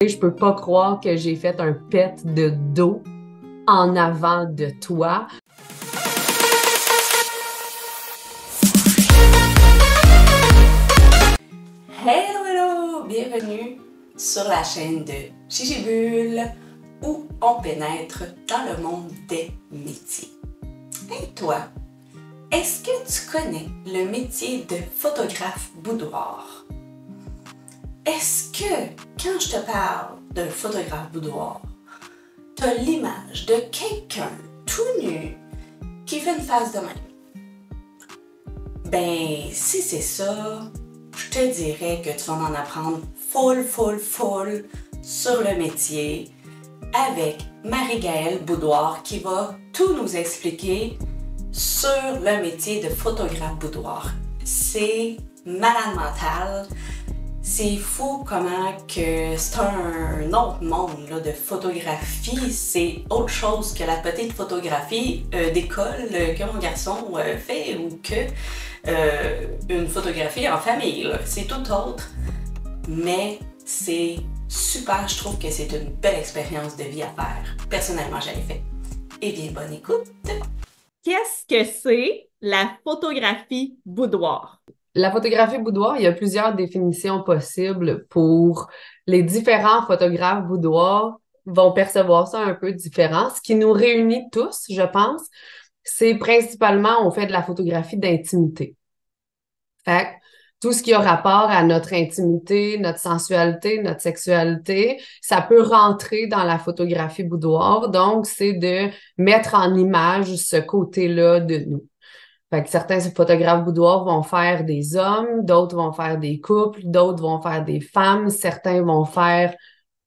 Je peux pas croire que j'ai fait un pet de dos en avant de toi. Hello, hello! Bienvenue sur la chaîne de Gigi Bulle où on pénètre dans le monde des métiers. Et toi, est-ce que tu connais le métier de photographe boudoir? Est-ce que quand je te parle d'un photographe boudoir, tu as l'image de quelqu'un tout nu qui fait une face de même? Ben, si c'est ça, je te dirais que tu vas en apprendre full sur le métier avec Marie-Gaëlle Boudoir qui va tout nous expliquer sur le métier de photographe boudoir. C'est malade mental. C'est fou comment que c'est un autre monde là, de photographie. C'est autre chose que la petite photographie d'école que mon garçon fait ou que une photographie en famille. Là. C'est tout autre, mais c'est super. Je trouve que c'est une belle expérience de vie à faire. Personnellement, je l'ai fait. Eh bien, bonne écoute! Qu'est-ce que c'est la photographie boudoir? La photographie boudoir, il y a plusieurs définitions possibles pour les différents photographes boudoirs vont percevoir ça un peu différent. Ce qui nous réunit tous, je pense, c'est principalement on fait de la photographie d'intimité. Fait que tout ce qui a rapport à notre intimité, notre sensualité, notre sexualité, ça peut rentrer dans la photographie boudoir. Donc, c'est de mettre en image ce côté-là de nous. Fait que certains photographes boudoirs vont faire des hommes, d'autres vont faire des couples, d'autres vont faire des femmes, certains vont faire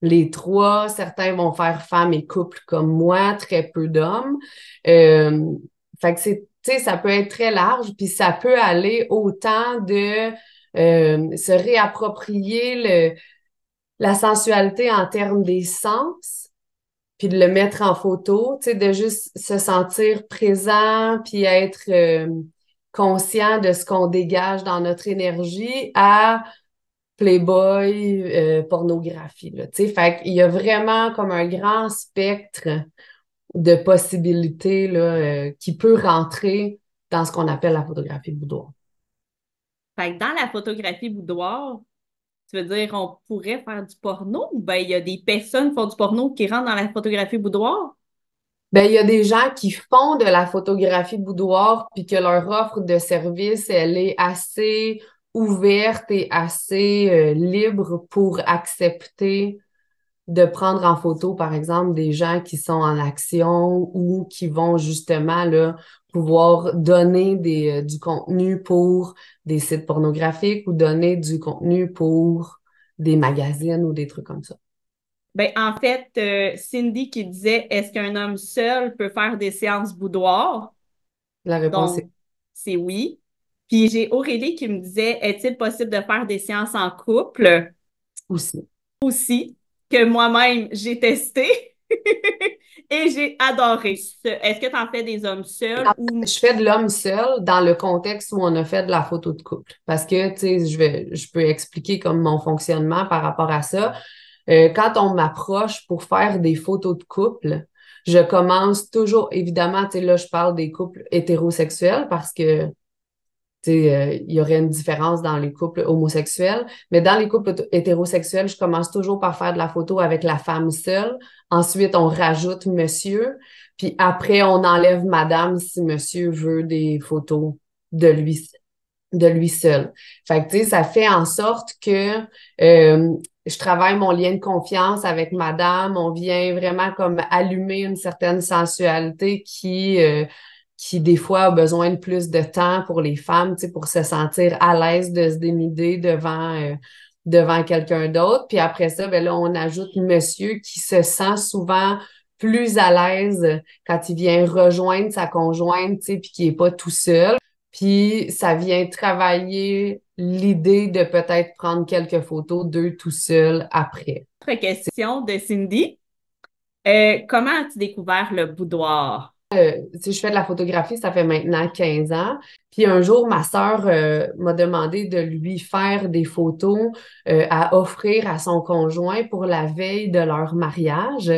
les trois, certains vont faire femmes et couples comme moi, très peu d'hommes. Euh, Fait que c'est, tu sais, ça peut être très large, puis ça peut aller autant de se réapproprier la sensualité en termes des sens, puis de le mettre en photo, tu sais, de juste se sentir présent, puis être conscient de ce qu'on dégage dans notre énergie à Playboy, pornographie, là, tu sais. Fait qu'il y a vraiment comme un grand spectre de possibilités, là, qui peut rentrer dans ce qu'on appelle la photographie de boudoir. Fait que dans la photographie boudoir, tu veux dire on pourrait faire du porno ou ben il y a des personnes qui font du porno qui rentrent dans la photographie boudoir? Ben, il y a des gens qui font de la photographie boudoir puis que leur offre de service, elle est assez ouverte et assez libre pour accepter de prendre en photo, par exemple, des gens qui sont en action ou qui vont justement là, pouvoir donner du contenu pour des sites pornographiques ou donner du contenu pour des magazines ou des trucs comme ça. Ben en fait, Cindy qui disait est-ce qu'un homme seul peut faire des séances boudoir? La réponse est Donc, c'est oui. Puis j'ai Aurélie qui me disait est-il possible de faire des séances en couple? aussi. Aussi, que moi-même j'ai testé et j'ai adoré. Est-ce que tu en fais des hommes seuls ou... Je fais de l'homme seul dans le contexte où on a fait de la photo de couple. Parce que, tu sais, je peux expliquer comme mon fonctionnement par rapport à ça. Quand on m'approche pour faire des photos de couple, je commence toujours, évidemment, tu sais, là, je parle des couples hétérosexuels parce que tu sais, il y aurait une différence dans les couples homosexuels, mais dans les couples hétérosexuels, je commence toujours par faire de la photo avec la femme seule. Ensuite, on rajoute monsieur, puis après, on enlève madame si monsieur veut des photos de lui, de lui seul. Fait que, tu sais, ça fait en sorte que je travaille mon lien de confiance avec madame. On vient vraiment comme allumer une certaine sensualité qui des fois a besoin de plus de temps pour les femmes, tu sais, pour se sentir à l'aise de se dénuder devant quelqu'un d'autre. Puis après ça, ben là, on ajoute monsieur qui se sent souvent plus à l'aise quand il vient rejoindre sa conjointe, tu sais, puis qui est pas tout seul. Puis ça vient travailler l'idée de peut-être prendre quelques photos d'eux tout seuls après. Autre question de Cindy. Comment as-tu découvert le boudoir? Tu sais, je fais de la photographie, ça fait maintenant 15 ans. Puis un jour, ma sœur m'a demandé de lui faire des photos à offrir à son conjoint pour la veille de leur mariage.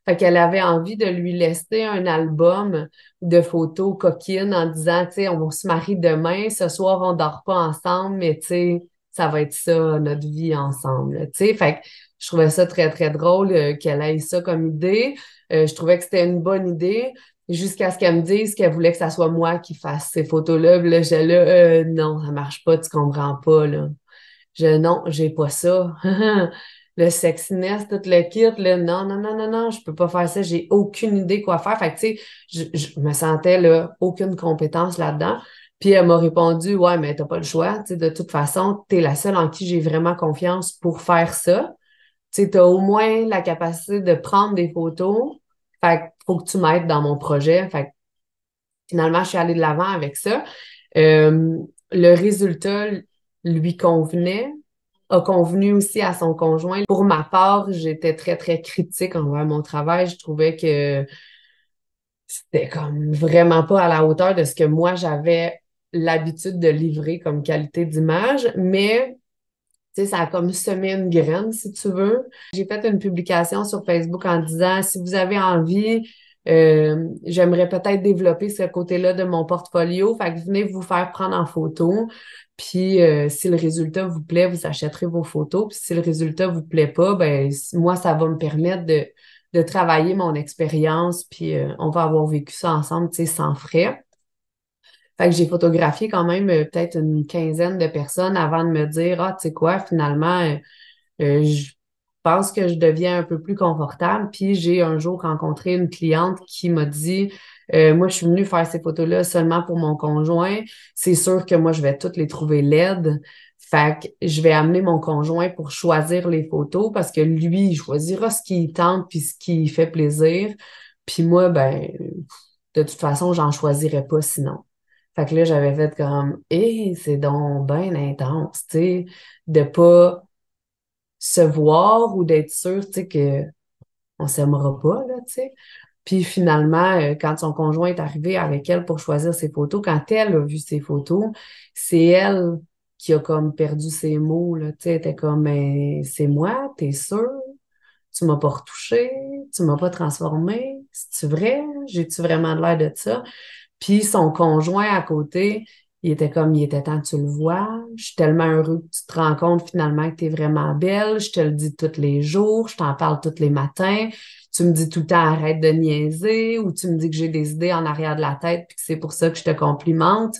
Fait qu'elle avait envie de lui laisser un album de photos coquines en disant, tu sais, on se marie demain, ce soir, on dort pas ensemble, mais tu sais, ça va être ça, notre vie ensemble. Tu sais, fait que je trouvais ça très, très drôle qu'elle ait ça comme idée. Je trouvais que c'était une bonne idée. Jusqu'à ce qu'elle me dise qu'elle voulait que ça soit moi qui fasse ces photos-là. Puis là, j'ai là, non, ça marche pas, tu comprends pas, là. Non, j'ai pas ça. Le sexiness, tout le kit, là, non, non, non, non, non, je peux pas faire ça, j'ai aucune idée quoi faire. Fait que, tu sais, je me sentais, là, aucune compétence là-dedans. Puis elle m'a répondu, ouais, mais t'as pas le choix, tu sais, de toute façon, t'es la seule en qui j'ai vraiment confiance pour faire ça. Tu sais, t'as au moins la capacité de prendre des photos. Fait que faut que tu m'aides dans mon projet. Fait que finalement, je suis allée de l'avant avec ça. Euh, le résultat lui convenait, a convenu aussi à son conjoint. Pour ma part, j'étais très, très critique envers mon travail. Je trouvais que c'était comme vraiment pas à la hauteur de ce que moi j'avais l'habitude de livrer comme qualité d'image, mais tu sais, ça a comme semé une graine, si tu veux. J'ai fait une publication sur Facebook en disant, si vous avez envie, j'aimerais peut-être développer ce côté-là de mon portfolio. Fait que venez vous faire prendre en photo. Puis, si le résultat vous plaît, vous achèterez vos photos. Puis, si le résultat vous plaît pas, ben moi, ça va me permettre de travailler mon expérience. Puis, on va avoir vécu ça ensemble, tu sais, sans frais. Fait que j'ai photographié quand même peut-être une quinzaine de personnes avant de me dire, ah, tu sais quoi, finalement, je pense que je deviens un peu plus confortable. Puis j'ai un jour rencontré une cliente qui m'a dit, moi, je suis venue faire ces photos-là seulement pour mon conjoint. C'est sûr que moi, je vais toutes les trouver laides. Fait que je vais amener mon conjoint pour choisir les photos parce que lui, il choisira ce qui tente puis ce qui fait plaisir. Puis moi, ben, de toute façon, j'en choisirais pas sinon. Fait que là, j'avais fait comme, c'est donc bien intense, tu sais, de pas se voir ou d'être sûr, tu sais, que on s'aimera pas, là, tu sais. Puis finalement, quand son conjoint est arrivé avec elle pour choisir ses photos, quand elle a vu ses photos, c'est elle qui a comme perdu ses mots, là, tu sais, elle était comme, mais c'est moi, t'es sûr? Tu m'as pas retouché? Tu m'as pas transformé? C'est-tu vrai? J'ai-tu vraiment de l'air de ça? Puis son conjoint à côté, il était comme, il était temps que tu le vois. Je suis tellement heureux que tu te rends compte finalement que tu es vraiment belle. Je te le dis tous les jours, je t'en parle tous les matins. Tu me dis tout le temps arrête de niaiser ou tu me dis que j'ai des idées en arrière de la tête puis que c'est pour ça que je te complimente.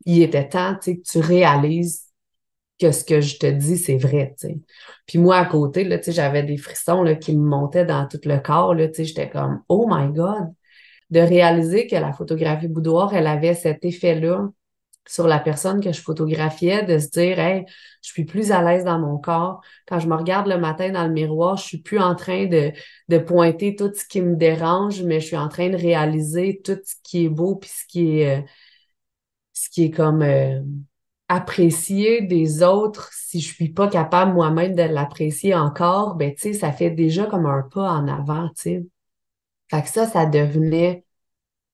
Il était temps, tu sais, que tu réalises que ce que je te dis, c'est vrai, tu sais. Puis moi, à côté, là, tu sais, j'avais des frissons là, qui me montaient dans tout le corps, là, tu sais, j'étais comme, oh my God, de réaliser que la photographie boudoir, elle avait cet effet-là sur la personne que je photographiais, de se dire, hey, je suis plus à l'aise dans mon corps. Quand je me regarde le matin dans le miroir, je suis plus en train de pointer tout ce qui me dérange, mais je suis en train de réaliser tout ce qui est beau puis ce qui est comme apprécié des autres. Si je suis pas capable moi-même de l'apprécier encore, ben, tu sais, ça fait déjà comme un pas en avant, tu sais. Fait que ça devenait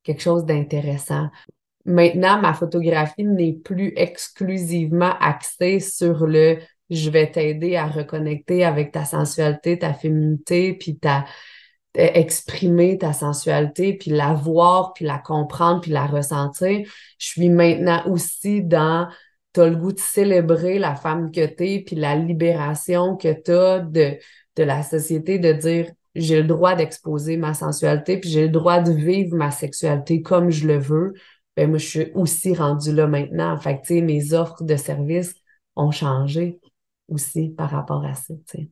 quelque chose d'intéressant. Maintenant, ma photographie n'est plus exclusivement axée sur le je vais t'aider à reconnecter avec ta sensualité, ta féminité, puis exprimer ta sensualité, puis la voir, puis la comprendre, puis la ressentir. Je suis maintenant aussi dans t'as le goût de célébrer la femme que t'es, puis la libération que t'as de la société, de dire j'ai le droit d'exposer ma sensualité, puis j'ai le droit de vivre ma sexualité comme je le veux. Ben moi, je suis aussi rendue là maintenant. Fait que, tu sais, mes offres de services ont changé aussi par rapport à ça, tu sais.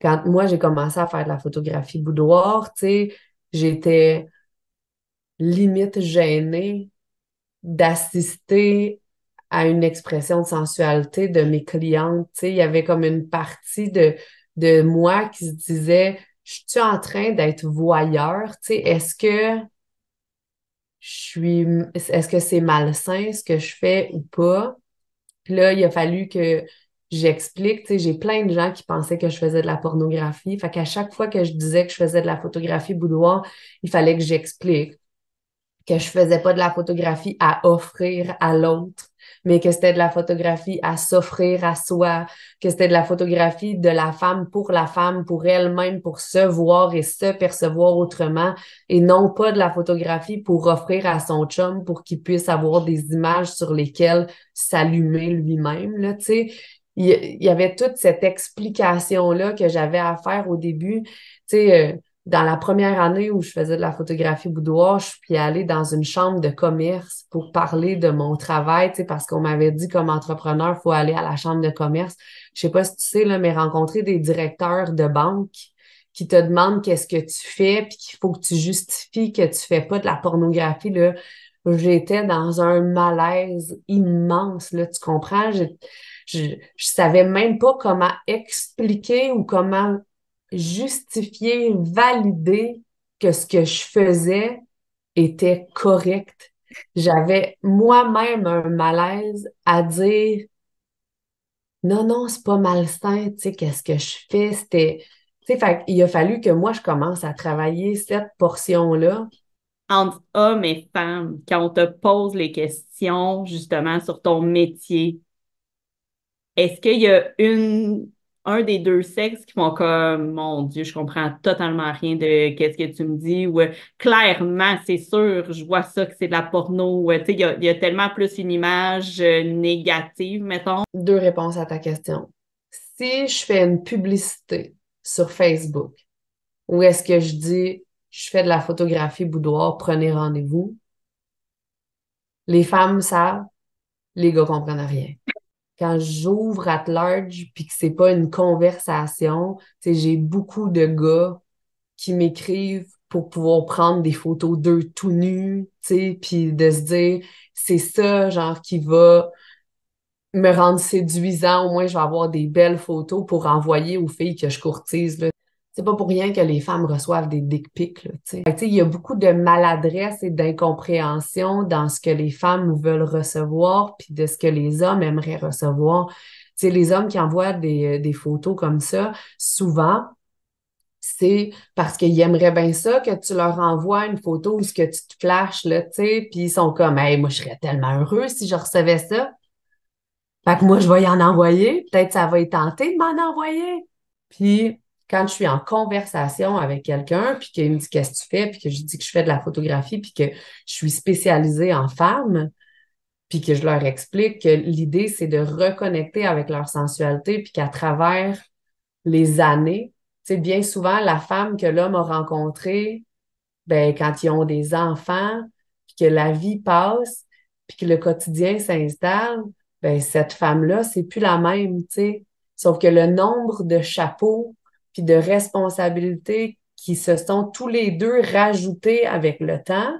Quand moi, j'ai commencé à faire de la photographie boudoir, tu sais, j'étais limite gênée d'assister à une expression de sensualité de mes clientes. Tu sais, il y avait comme une partie de moi qui se disait, je suis en train d'être voyeur? Tu sais, est-ce que c'est malsain ce que je fais ou pas? Puis là, il a fallu que j'explique. Tu sais, j'ai plein de gens qui pensaient que je faisais de la pornographie. Fait qu'à chaque fois que je disais que je faisais de la photographie boudoir, il fallait que j'explique. que je faisais pas de la photographie à offrir à l'autre, mais que c'était de la photographie à s'offrir à soi, que c'était de la photographie de la femme, pour elle-même, pour se voir et se percevoir autrement, et non pas de la photographie pour offrir à son chum pour qu'il puisse avoir des images sur lesquelles s'allumer lui-même, là, tu sais. Il y avait toute cette explication-là que j'avais à faire au début, tu sais, dans la première année où je faisais de la photographie boudoir, je suis allée dans une chambre de commerce pour parler de mon travail, tu sais, parce qu'on m'avait dit comme entrepreneur, il faut aller à la chambre de commerce. Je sais pas si tu sais, là, mais rencontrer des directeurs de banque qui te demandent qu'est-ce que tu fais, puis qu'il faut que tu justifies que tu fais pas de la pornographie, là. J'étais dans un malaise immense, là, tu comprends? Je savais même pas comment expliquer ou comment justifier, valider que ce que je faisais était correct. J'avais moi-même un malaise à dire non, non, c'est pas malsain, tu sais, qu'est-ce que je fais? Tu sais, il a fallu que moi, je commence à travailler cette portion-là. Entre hommes et femmes, quand on te pose les questions justement sur ton métier, est-ce qu'il y a un des deux sexes qui font comme, mon Dieu, je comprends totalement rien de qu'est-ce que tu me dis, ou clairement, c'est sûr, je vois ça que c'est de la porno, ou tu sais, il y a tellement plus une image négative, mettons. Deux réponses à ta question. Si je fais une publicité sur Facebook, ou est-ce que je dis, je fais de la photographie boudoir, prenez rendez-vous, les femmes savent, les gars comprennent rien. Quand j'ouvre at large puis que c'est pas une conversation, tu sais, j'ai beaucoup de gars qui m'écrivent pour pouvoir prendre des photos d'eux tout nus, tu sais, puis de se dire, c'est ça, genre, qui va me rendre séduisant, au moins je vais avoir des belles photos pour envoyer aux filles que je courtise, là. C'est pas pour rien que les femmes reçoivent des dick pics, là, tu sais. Fait que, tu sais, il y a beaucoup de maladresse et d'incompréhension dans ce que les femmes veulent recevoir puis de ce que les hommes aimeraient recevoir. Tu sais, les hommes qui envoient des photos comme ça, souvent, c'est parce qu'ils aimeraient bien ça que tu leur envoies une photo où ce que tu te flashes, là, tu sais, puis ils sont comme, hey, moi, je serais tellement heureux si je recevais ça. Fait que moi, je vais y en envoyer. Peut-être ça va y tenter de m'en envoyer. Puis, quand je suis en conversation avec quelqu'un, puis qu'il me dit qu'est-ce que tu fais, puis que je dis que je fais de la photographie, puis que je suis spécialisée en femmes, puis que je leur explique que l'idée, c'est de reconnecter avec leur sensualité, puis qu'à travers les années, tu sais, bien souvent, la femme que l'homme a rencontrée, ben, quand ils ont des enfants, puis que la vie passe, puis que le quotidien s'installe, ben, cette femme-là, c'est plus la même, tu sais. Sauf que le nombre de chapeaux puis de responsabilités qui se sont tous les deux rajoutés avec le temps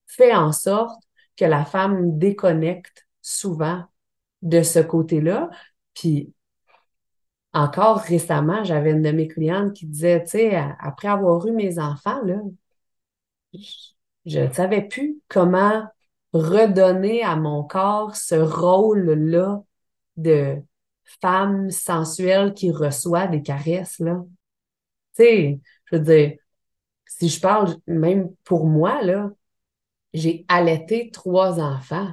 fait en sorte que la femme déconnecte souvent de ce côté-là. Puis encore récemment, j'avais une de mes clientes qui disait, tu sais, après avoir eu mes enfants, là, je ne savais plus comment redonner à mon corps ce rôle-là de femme sensuelle qui reçoit des caresses, là. Tu sais, je veux dire, si je parle même pour moi, là, j'ai allaité 3 enfants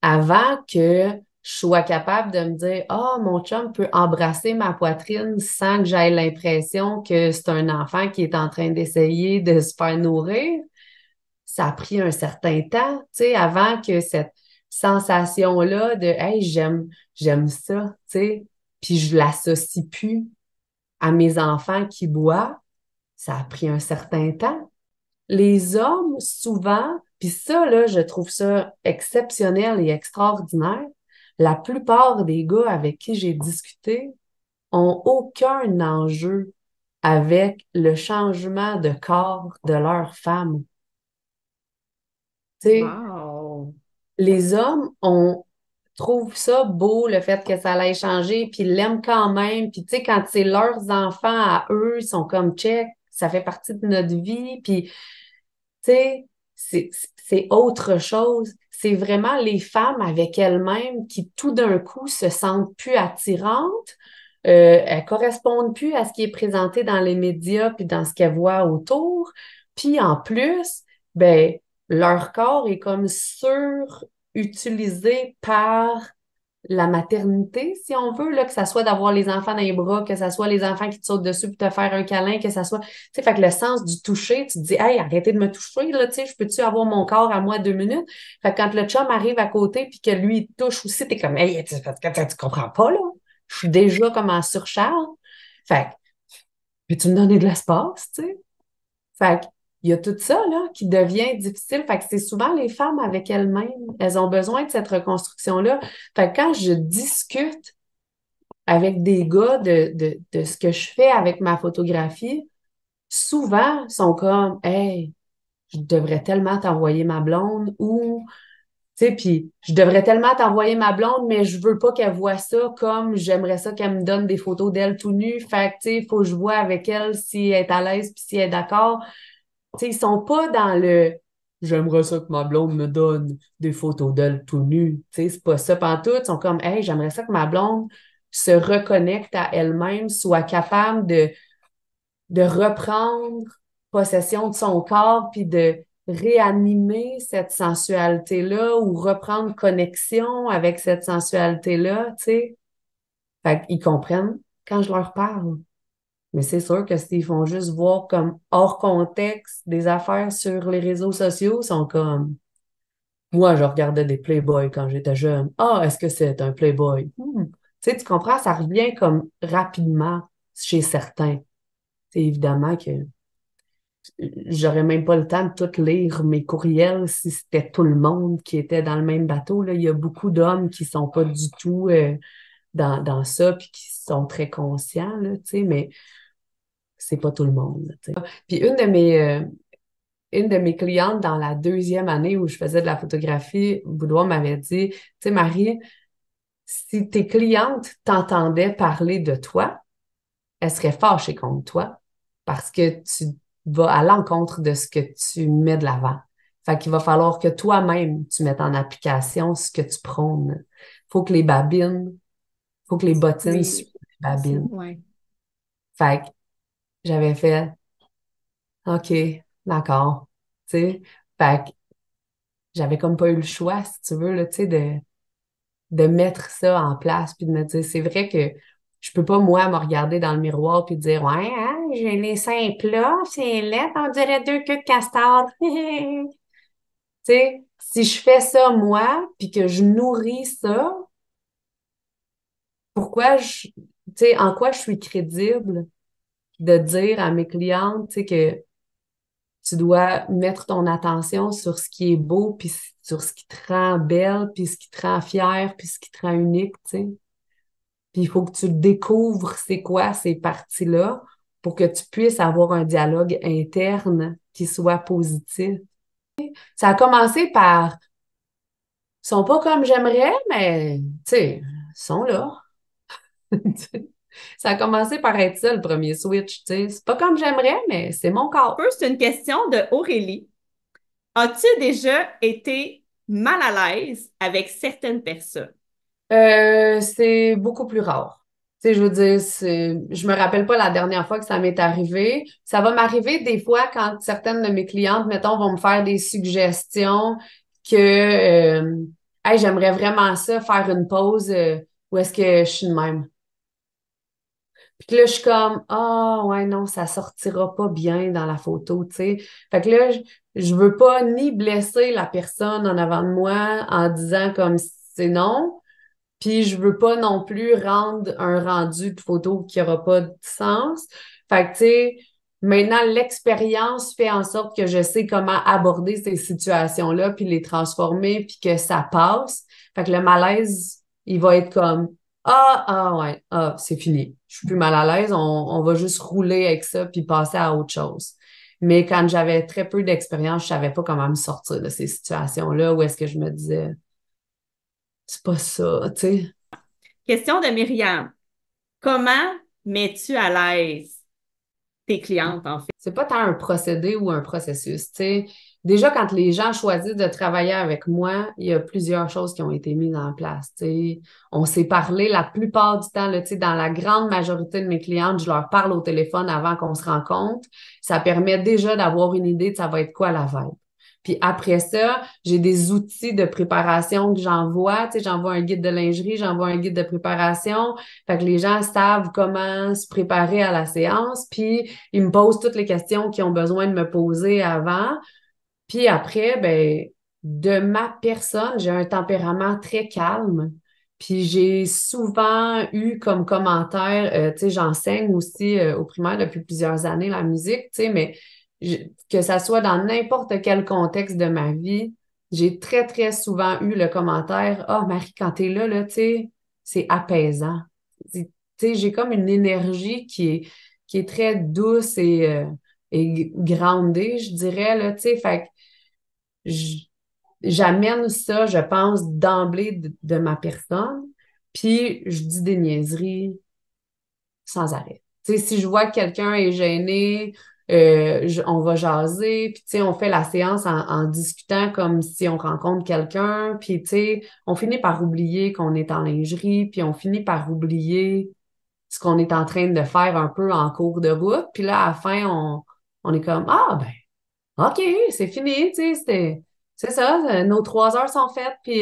avant que je sois capable de me dire, ah, mon chum peut embrasser ma poitrine sans que j'aie l'impression que c'est un enfant qui est en train d'essayer de se faire nourrir. Ça a pris un certain temps, tu sais, avant que cette sensation-là de hey, j'aime ça, tu sais, puis je l'associe plus à mes enfants qui boivent, ça a pris un certain temps. Les hommes, souvent, puis ça, là, je trouve ça exceptionnel et extraordinaire. La plupart des gars avec qui j'ai discuté ont aucun enjeu avec le changement de corps de leur femme. Tu sais, Wow! les hommes trouvent ça beau, le fait que ça allait changer, puis ils l'aiment quand même. Puis, tu sais, quand c'est leurs enfants à eux, ils sont comme check, ça fait partie de notre vie. Puis, tu sais, c'est autre chose. C'est vraiment les femmes avec elles-mêmes qui, tout d'un coup, se sentent plus attirantes. Elles correspondent plus à ce qui est présenté dans les médias puis dans ce qu'elles voient autour. Puis, en plus, ben, leur corps est comme surutilisé par la maternité, si on veut, là, que ça soit d'avoir les enfants dans les bras, que ça soit les enfants qui te sautent dessus pour te faire un câlin, que ça soit, tu sais, fait que le sens du toucher, tu te dis, hey, arrêtez de me toucher, là, tu sais, je peux-tu avoir mon corps à moi 2 minutes? Fait que quand le chum arrive à côté puis que lui, il te touche aussi, t'es comme, hey, tu comprends pas, là? Je suis déjà comme en surcharge. Fait que, peux-tu me donner de l'espace, tu sais? Fait que, il y a tout ça, là, qui devient difficile. Fait que c'est souvent les femmes avec elles-mêmes. Elles ont besoin de cette reconstruction-là. Fait que quand je discute avec des gars de ce que je fais avec ma photographie, souvent, ils sont comme, hey, je devrais tellement t'envoyer ma blonde ou, tu sais, puis je devrais tellement t'envoyer ma blonde, mais je veux pas qu'elle voie ça comme j'aimerais ça qu'elle me donne des photos d'elle tout nue. Fait que, tu sais, il faut que je vois avec elle si elle est à l'aise puis si elle est d'accord. Tu sais, ils sont pas dans le j'aimerais ça que ma blonde me donne des photos d'elle tout nue. Tu sais, c'est pas ça pantoute. Ils sont comme hey, j'aimerais ça que ma blonde se reconnecte à elle-même, soit capable de reprendre possession de son corps puis de réanimer cette sensualité-là ou reprendre connexion avec cette sensualité-là, tu sais. Fait qu'ils comprennent quand je leur parle. Mais c'est sûr que s'ils font juste voir comme hors contexte des affaires sur les réseaux sociaux, ils sont comme moi, je regardais des Playboy quand j'étais jeune. Ah, est-ce que c'est un Playboy? Tu sais, tu comprends, ça revient comme rapidement chez certains. C'est évidemment que j'aurais même pas le temps de tout lire mes courriels si c'était tout le monde qui était dans le même bateau. Là. Il y a beaucoup d'hommes qui sont pas du tout dans ça puis qui sont très conscients, là, tu sais, mais c'est pas tout le monde. Tu sais. Puis une de mes clientes dans la 2e année où je faisais de la photographie boudoir m'avait dit, tu sais, Marie, si tes clientes t'entendaient parler de toi, elles seraient fâchées contre toi parce que tu vas à l'encontre de ce que tu mets de l'avant. Fait qu'il va falloir que toi-même, tu mettes en application ce que tu prônes. Faut que les bottines Oui, suivent les babines. ouais. Fait que j'avais fait, OK, d'accord, tu sais. Fait que j'avais comme pas eu le choix, si tu veux, là, tu sais, de mettre ça en place puis de me dire, c'est vrai que je peux pas, moi, me regarder dans le miroir puis dire, ouais, hein, j'ai les seins plats, c'est laid, on dirait 2 queues de castor. Tu sais, si je fais ça, moi, puis que je nourris ça, tu sais, en quoi je suis crédible de dire à mes clientes, tu sais, que tu dois mettre ton attention sur ce qui est beau, puis sur ce qui te rend belle, puis ce qui te rend fière, puis ce qui te rend unique, tu sais. Puis il faut que tu découvres c'est quoi ces parties-là pour que tu puisses avoir un dialogue interne qui soit positif. Ça a commencé par, ils sont pas comme j'aimerais, mais, tu sais, ils sont là. Ça a commencé par être ça, le premier switch, tu sais. C'est pas comme j'aimerais, mais c'est mon corps. First, une question de Aurélie. As-tu déjà été mal à l'aise avec certaines personnes? C'est beaucoup plus rare. Tu sais, je veux dire, je me rappelle pas la dernière fois que ça m'est arrivé. Ça va m'arriver des fois quand certaines de mes clientes, mettons, vont me faire des suggestions que, hey, j'aimerais vraiment ça, faire une pause, où est-ce que je suis de même. Puis que là, je suis comme, ah, ouais, non, ça sortira pas bien dans la photo, tu sais. Fait que là, je veux pas ni blesser la personne en avant de moi en disant comme c'est non, puis je veux pas non plus rendre un rendu de photo qui aura pas de sens. Fait que, tu sais, maintenant, l'expérience fait en sorte que je sais comment aborder ces situations-là, puis les transformer, puis que ça passe. Fait que le malaise, il va être comme, ouais, c'est fini. Je suis plus mal à l'aise, on va juste rouler avec ça, puis passer à autre chose. Mais quand j'avais très peu d'expérience, je savais pas comment me sortir de ces situations-là, où est-ce que je me disais, c'est pas ça, tu sais. Question de Myriam. Comment mets-tu à l'aise tes clientes, en fait? C'est pas tant un procédé ou un processus, tu sais. Déjà, quand les gens choisissent de travailler avec moi, il y a plusieurs choses qui ont été mises en place, tu sais. On s'est parlé la plupart du temps, là, tu sais, dans la grande majorité de mes clientes, je leur parle au téléphone avant qu'on se rencontre. Ça permet déjà d'avoir une idée de ça va être quoi la vibe. Puis après ça, j'ai des outils de préparation que j'envoie. Tu sais, j'envoie un guide de lingerie, j'envoie un guide de préparation. Fait que les gens savent comment se préparer à la séance. Puis ils me posent toutes les questions qu'ils ont besoin de me poser avant. Puis après, ben, de ma personne, j'ai un tempérament très calme. Puis j'ai souvent eu comme commentaire, tu sais, j'enseigne aussi au primaire depuis plusieurs années la musique, tu sais, mais que ça soit dans n'importe quel contexte de ma vie, j'ai très, très souvent eu le commentaire, « Ah, Marie, quand t'es là, tu sais, c'est apaisant. » Tu sais, j'ai comme une énergie qui est très douce et groundée, je dirais, là, tu sais, fait que j- j'amène ça, je pense, d'emblée de ma personne, puis je dis des niaiseries sans arrêt. Tu sais, si je vois que quelqu'un est gêné, on va jaser, puis tu sais, on fait la séance en discutant comme si on rencontre quelqu'un, puis tu sais, on finit par oublier qu'on est en lingerie, puis on finit par oublier ce qu'on est en train de faire un peu en cours de route, puis là, à la fin, on est comme, ah, ben, OK, c'est fini, tu sais, c'est ça, nos 3 heures sont faites, puis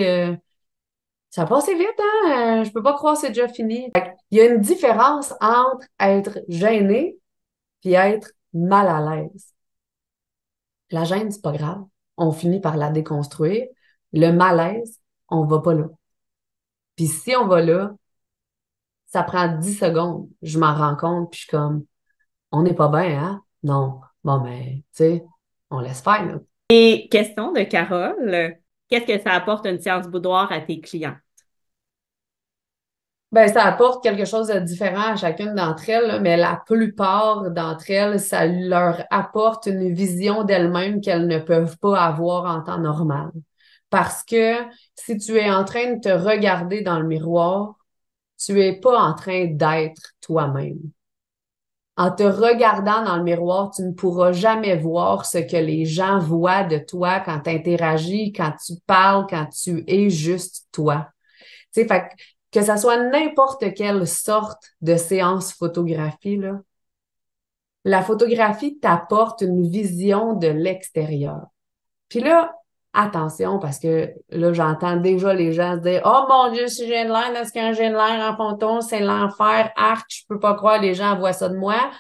ça a passé vite, hein? Je peux pas croire que c'est déjà fini. Fait il y a une différence entre être gêné puis être mal à l'aise. La gêne, c'est pas grave. On finit par la déconstruire. Le malaise, on va pas là. Puis si on va là, ça prend 10 secondes. Je m'en rends compte, puis je suis comme, on n'est pas bien, hein? Non. Bon, mais, tu sais, on laisse faire, là. Et question de Carole, qu'est-ce que ça apporte une séance boudoir à tes clients? Ben, ça apporte quelque chose de différent à chacune d'entre elles, là, mais la plupart d'entre elles, ça leur apporte une vision d'elles-mêmes qu'elles ne peuvent pas avoir en temps normal. Parce que si tu es en train de te regarder dans le miroir, tu es pas en train d'être toi-même. En te regardant dans le miroir, tu ne pourras jamais voir ce que les gens voient de toi quand tu interagis, quand tu parles, quand tu es juste toi. Tu sais, fait que ça soit n'importe quelle sorte de séance photographie, là, la photographie t'apporte une vision de l'extérieur. Puis là, attention, parce que là, j'entends déjà les gens se dire, « Oh mon Dieu, si j'ai de l'air, est-ce qu'un j'ai de l'air en photo, c'est l'enfer, arc, je peux pas croire, les gens voient ça de moi. »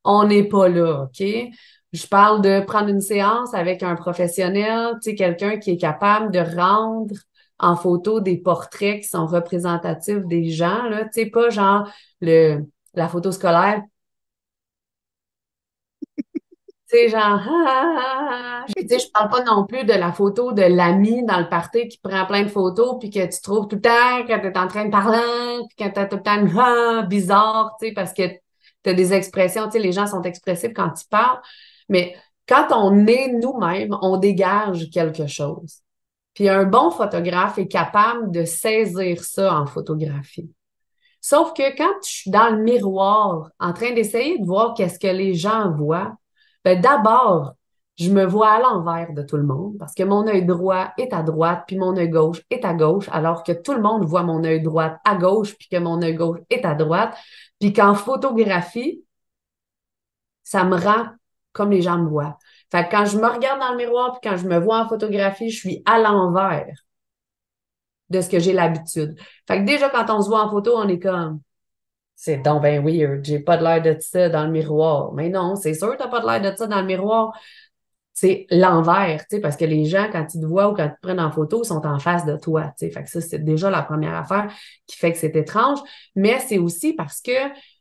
On n'est pas là, OK? Je parle de prendre une séance avec un professionnel, tu sais, quelqu'un qui est capable de rendre en photo des portraits qui sont représentatifs des gens, là, tu sais, pas genre la photo scolaire, tu sais, genre, tu sais, je parle pas non plus de la photo de l'ami dans le party qui prend plein de photos puis que tu trouves tout le temps que tu es en train de parler puis que tu as tout le temps une bizarre, tu sais, parce que tu as des expressions, tu sais, les gens sont expressifs quand ils parlent, mais quand on est nous-mêmes, on dégage quelque chose. Puis un bon photographe est capable de saisir ça en photographie. Sauf que quand je suis dans le miroir, en train d'essayer de voir qu'est-ce que les gens voient, ben d'abord, je me vois à l'envers de tout le monde parce que mon œil droit est à droite, puis mon œil gauche est à gauche, alors que tout le monde voit mon œil droit à gauche, puis que mon œil gauche est à droite, puis qu'en photographie, ça me rend comme les gens me voient. Fait que quand je me regarde dans le miroir, puis quand je me vois en photographie, je suis à l'envers de ce que j'ai l'habitude. Fait que déjà, quand on se voit en photo, on est comme c'est donc ben weird, j'ai pas de l'air de ça dans le miroir. Mais non, c'est sûr que t'as pas de l'air de ça dans le miroir. C'est l'envers, tu sais, parce que les gens, quand ils te voient ou quand ils te prennent en photo, ils sont en face de toi, tu sais. Fait que ça, c'est déjà la première affaire qui fait que c'est étrange. Mais c'est aussi parce que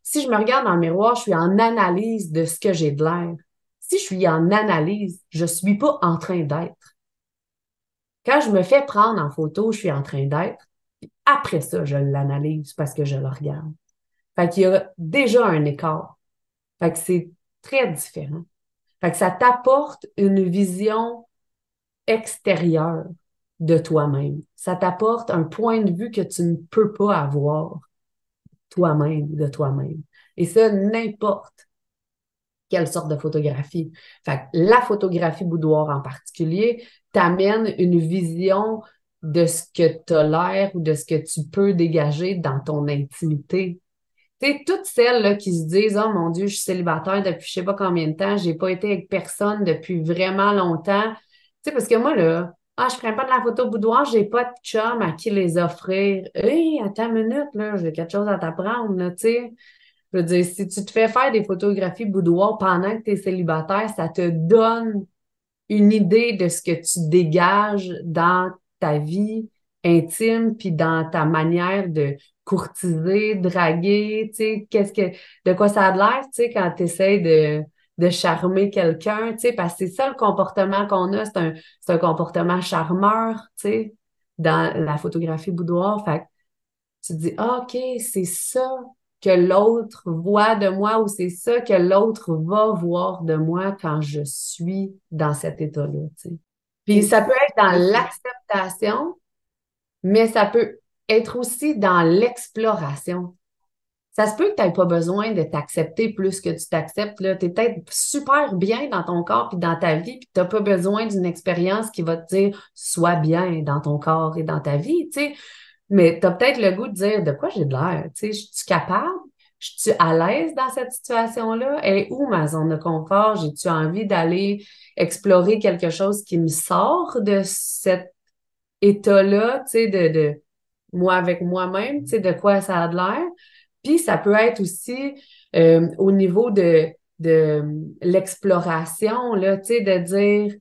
si je me regarde dans le miroir, je suis en analyse de ce que j'ai de l'air. Si je suis en analyse, je suis pas en train d'être. Quand je me fais prendre en photo, je suis en train d'être. Après ça, je l'analyse parce que je le regarde. Fait qu'il y a déjà un écart. Fait que c'est très différent. Fait que ça t'apporte une vision extérieure de toi-même. Ça t'apporte un point de vue que tu ne peux pas avoir toi-même, de toi-même. Et ça, n'importe quelle sorte de photographie. Fait que la photographie boudoir en particulier t'amène une vision de ce que tu as l'air ou de ce que tu peux dégager dans ton intimité. Tu sais, toutes celles là, qui se disent, oh mon Dieu, je suis célibataire depuis je sais pas combien de temps, j'ai pas été avec personne depuis vraiment longtemps. sais, parce que moi, là, je ferais pas de la photo boudoir, j'ai pas de chum à qui les offrir. Hé, attends une minute, là, j'ai quelque chose à t'apprendre, là, tu sais. Je veux dire, si tu te fais faire des photographies boudoir pendant que tu es célibataire, ça te donne une idée de ce que tu dégages dans ta vie intime, puis dans ta manière de courtiser, draguer, tu sais, de quoi ça a l'air, tu sais, quand tu essaies de charmer quelqu'un, tu sais, parce que c'est ça le comportement qu'on a, c'est un comportement charmeur, tu sais, dans la photographie boudoir. Fait que tu te dis, ah, OK, c'est ça que l'autre voit de moi ou c'est ça que l'autre va voir de moi quand je suis dans cet état-là, tu sais. Puis ça peut être dans l'acceptation, mais ça peut être aussi dans l'exploration. Ça se peut que tu n'aies pas besoin de t'accepter plus que tu t'acceptes, là. Tu es peut-être super bien dans ton corps puis dans ta vie, puis tu n'as pas besoin d'une expérience qui va te dire sois bien dans ton corps et dans ta vie, tu sais. Mais tu as peut-être le goût de dire de quoi j'ai de l'air, tu sais, je suis capable? Je suis à l'aise dans cette situation-là? Elle est où ma zone de confort? J'ai-tu envie d'aller explorer quelque chose qui me sort de cet état-là, tu sais, de moi avec moi-même, tu sais, de quoi ça a de l'air? Puis ça peut être aussi au niveau de l'exploration, là, tu sais, de dire,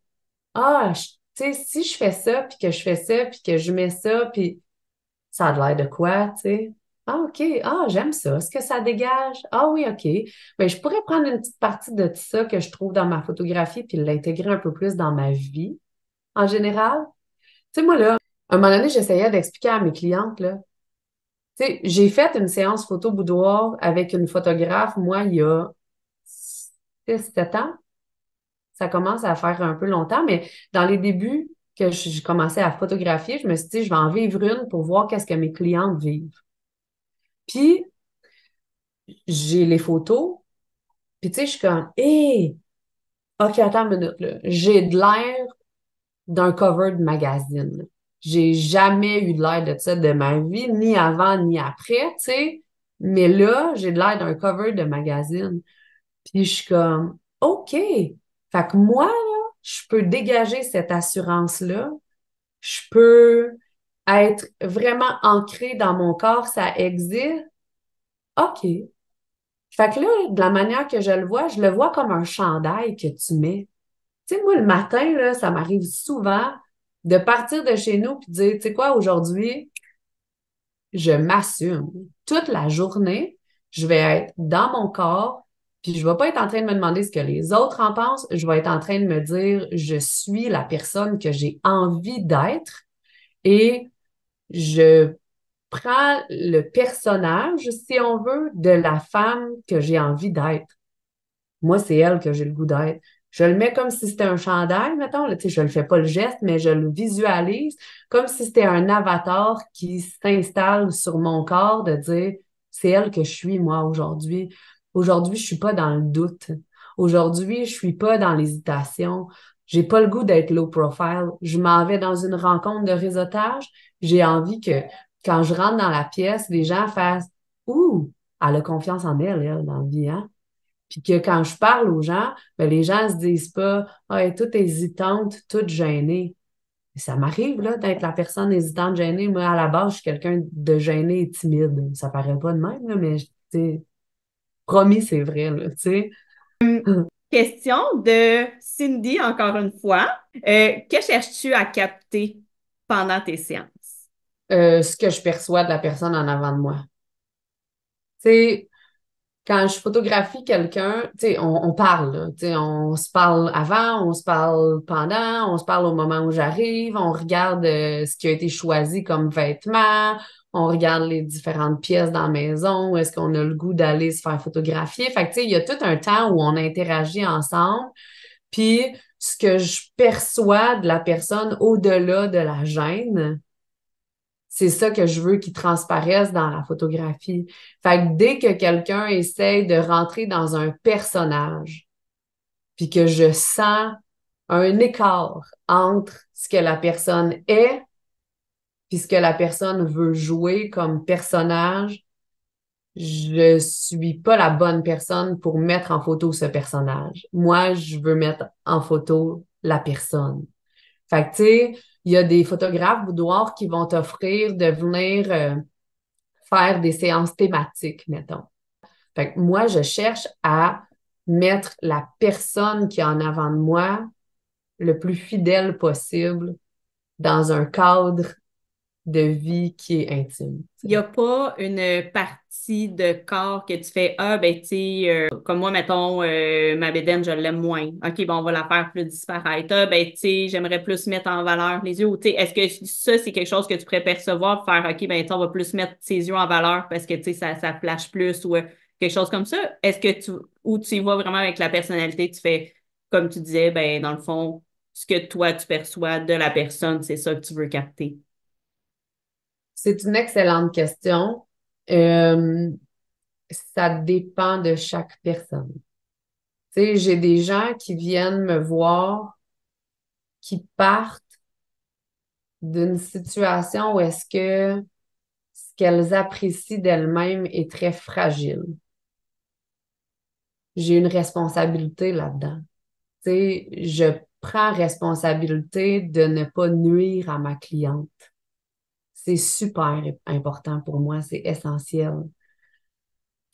tu sais, si je fais ça, puis que je fais ça, puis que je mets ça, puis ça a l'air de quoi, tu sais? Ah, OK. Ah, j'aime ça. Est-ce que ça dégage? Ah oui, OK. Mais je pourrais prendre une petite partie de ça que je trouve dans ma photographie puis l'intégrer un peu plus dans ma vie en général. Tu sais, moi, là, à un moment donné, j'essayais d'expliquer à mes clientes, là, tu sais, j'ai fait une séance photo boudoir avec une photographe, moi, il y a 6, 7 ans. Ça commence à faire un peu longtemps, mais dans les débuts que j'ai commencé à photographier, je me suis dit, je vais en vivre une pour voir qu'est-ce que mes clientes vivent. Puis, j'ai les photos, puis tu sais, je suis comme, hé, OK, attends une minute, là. J'ai de l'air d'un cover de magazine, là. J'ai jamais eu de l'air de ça de ma vie, ni avant, ni après, tu sais. Mais là, j'ai de l'air d'un cover de magazine. Puis je suis comme, OK. Fait que moi, là, je peux dégager cette assurance-là. Je peux être vraiment ancrée dans mon corps, ça existe. OK. Fait que là, de la manière que je le vois comme un chandail que tu mets. Tu sais, moi, le matin, là, ça m'arrive souvent de partir de chez nous puis de dire, tu sais quoi, aujourd'hui, je m'assume. Toute la journée, je vais être dans mon corps, puis je vais pas être en train de me demander ce que les autres en pensent. Je vais être en train de me dire, je suis la personne que j'ai envie d'être et je prends le personnage, si on veut, de la femme que j'ai envie d'être. Moi, c'est elle que j'ai le goût d'être. Je le mets comme si c'était un chandail, mettons, là, tu sais, je le fais pas le geste, mais je le visualise comme si c'était un avatar qui s'installe sur mon corps de dire, c'est elle que je suis, moi, aujourd'hui. Aujourd'hui, je suis pas dans le doute. Aujourd'hui, je suis pas dans l'hésitation. J'ai pas le goût d'être low profile. Je m'en vais dans une rencontre de réseautage. J'ai envie que quand je rentre dans la pièce, les gens fassent, ouh, elle a confiance en elle, dans le vie, hein? Puis que quand je parle aux gens, ben, les gens se disent pas, elle est toute hésitante, toute gênée. Et ça m'arrive, là, d'être la personne hésitante, gênée. Moi, à la base, je suis quelqu'un de gêné et timide. Ça paraît pas de même, là, mais, tu sais, promis, c'est vrai, là, tu sais. Question de Cindy, encore une fois. Que cherches-tu à capter pendant tes séances? Ce que je perçois de la personne en avant de moi. Tu sais, quand je photographie quelqu'un, tu sais, on parle, là, tu sais, on se parle avant, on se parle pendant, on se parle au moment où j'arrive, on regarde ce qui a été choisi comme vêtements, on regarde les différentes pièces dans la maison, où est-ce qu'on a le goût d'aller se faire photographier. Fait que, tu sais, il y a tout un temps où on interagit ensemble, puis ce que je perçois de la personne au-delà de la gêne, c'est ça que je veux qu'il transparaisse dans la photographie. Fait que dès que quelqu'un essaie de rentrer dans un personnage, puis que je sens un écart entre ce que la personne est, puis ce que la personne veut jouer comme personnage, je suis pas la bonne personne pour mettre en photo ce personnage. Moi, je veux mettre en photo la personne. Fait que, tu sais, il y a des photographes boudoirs qui vont t'offrir de venir faire des séances thématiques, mettons. Fait que moi, je cherche à mettre la personne qui est en avant de moi le plus fidèle possible dans un cadre de vie qui est intime. Il n'y a pas une partie de corps que tu fais, ah, ben, tu sais, comme moi, mettons, ma bédaine, je l'aime moins. OK, bon, on va la faire plus disparaître. Ah, ben, tu sais, j'aimerais plus mettre en valeur les yeux. Ou, tu sais, est-ce que ça, c'est quelque chose que tu pourrais percevoir, faire, OK, ben, tu sais, on va plus mettre ses yeux en valeur parce que, tu sais, ça flash plus ou quelque chose comme ça? Est-ce que ou tu y vas vraiment avec la personnalité, tu fais, comme tu disais, ben, dans le fond, ce que toi, tu perçois de la personne, c'est ça que tu veux capter? C'est une excellente question. Euh, Ça dépend de chaque personne. Tu sais, j'ai des gens qui viennent me voir, qui partent d'une situation où est-ce que ce qu'elles apprécient d'elles-mêmes est très fragile. J'ai une responsabilité là-dedans. Tu sais, je prends responsabilité de ne pas nuire à ma cliente. C'est super important pour moi, c'est essentiel.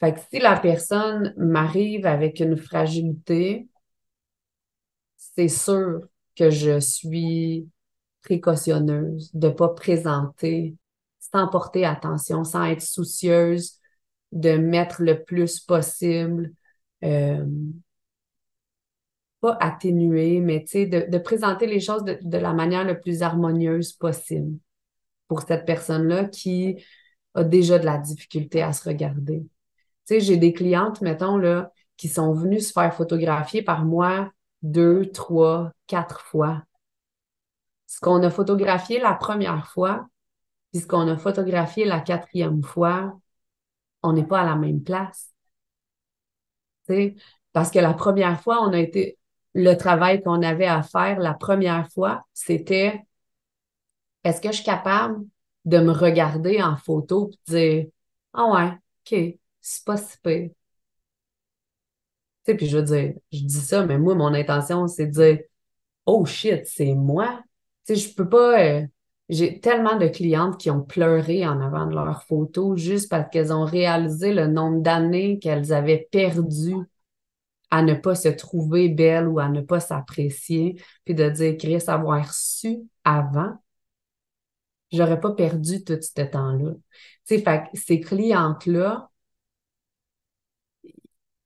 Fait que si la personne m'arrive avec une fragilité, c'est sûr que je suis précautionneuse de ne pas présenter sans porter attention, sans être soucieuse de mettre le plus possible, euh, pas atténuer, mais tu sais, de présenter les choses de la manière le plus harmonieuse possible pour cette personne-là qui a déjà de la difficulté à se regarder. Tu sais, j'ai des clientes, mettons, là, qui sont venues se faire photographier par moi 2, 3, 4 fois. Ce qu'on a photographié la première fois, puis ce qu'on a photographié la quatrième fois, on n'est pas à la même place. Tu sais, parce que la première fois, le travail qu'on avait à faire la première fois, c'était est-ce que je suis capable de me regarder en photo et de dire ah ouais, OK, c'est pas si pire. Tu sais, puis je veux dire, je dis ça, mais moi, mon intention, c'est de dire oh shit, c'est moi. Tu sais, je peux pas. J'ai tellement de clientes qui ont pleuré en avant de leurs photos juste parce qu'elles ont réalisé le nombre d'années qu'elles avaient perdu à ne pas se trouver belles ou à ne pas s'apprécier, puis de dire, Chris, avoir su avant, j'aurais pas perdu tout ce temps-là. Tu sais, fait que ces clientes-là,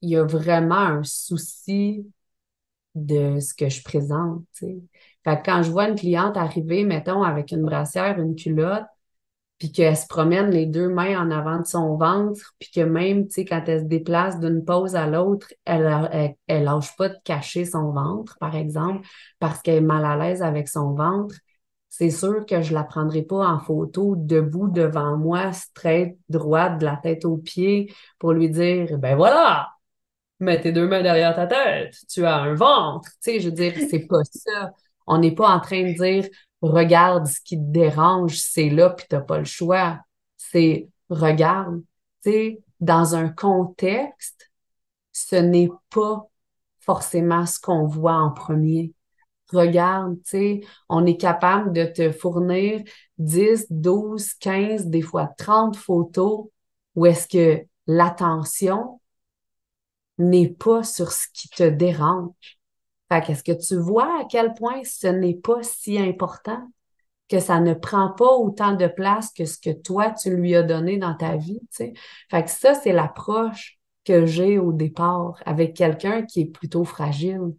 il y a vraiment un souci de ce que je présente, tu sais. Fait que quand je vois une cliente arriver, mettons, avec une brassière, une culotte, puis qu'elle se promène les deux mains en avant de son ventre, puis que même, tu sais, quand elle se déplace d'une pose à l'autre, elle lâche pas de cacher son ventre, par exemple, parce qu'elle est mal à l'aise avec son ventre, c'est sûr que je la prendrai pas en photo debout devant moi, straight, droite, de la tête aux pieds, pour lui dire, ben voilà! Mets tes deux mains derrière ta tête, tu as un ventre. Tu sais, je veux dire, c'est pas ça. On n'est pas en train de dire, regarde ce qui te dérange, c'est là, puis t'as pas le choix. C'est, regarde, tu sais, dans un contexte, ce n'est pas forcément ce qu'on voit en premier. Regarde, tu sais, on est capable de te fournir 10, 12, 15, des fois 30 photos où est-ce que l'attention n'est pas sur ce qui te dérange. Fait qu'est-ce que tu vois à quel point ce n'est pas si important, que ça ne prend pas autant de place que ce que toi, tu lui as donné dans ta vie, tu sais. Fait que ça, c'est l'approche que j'ai au départ avec quelqu'un qui est plutôt fragile.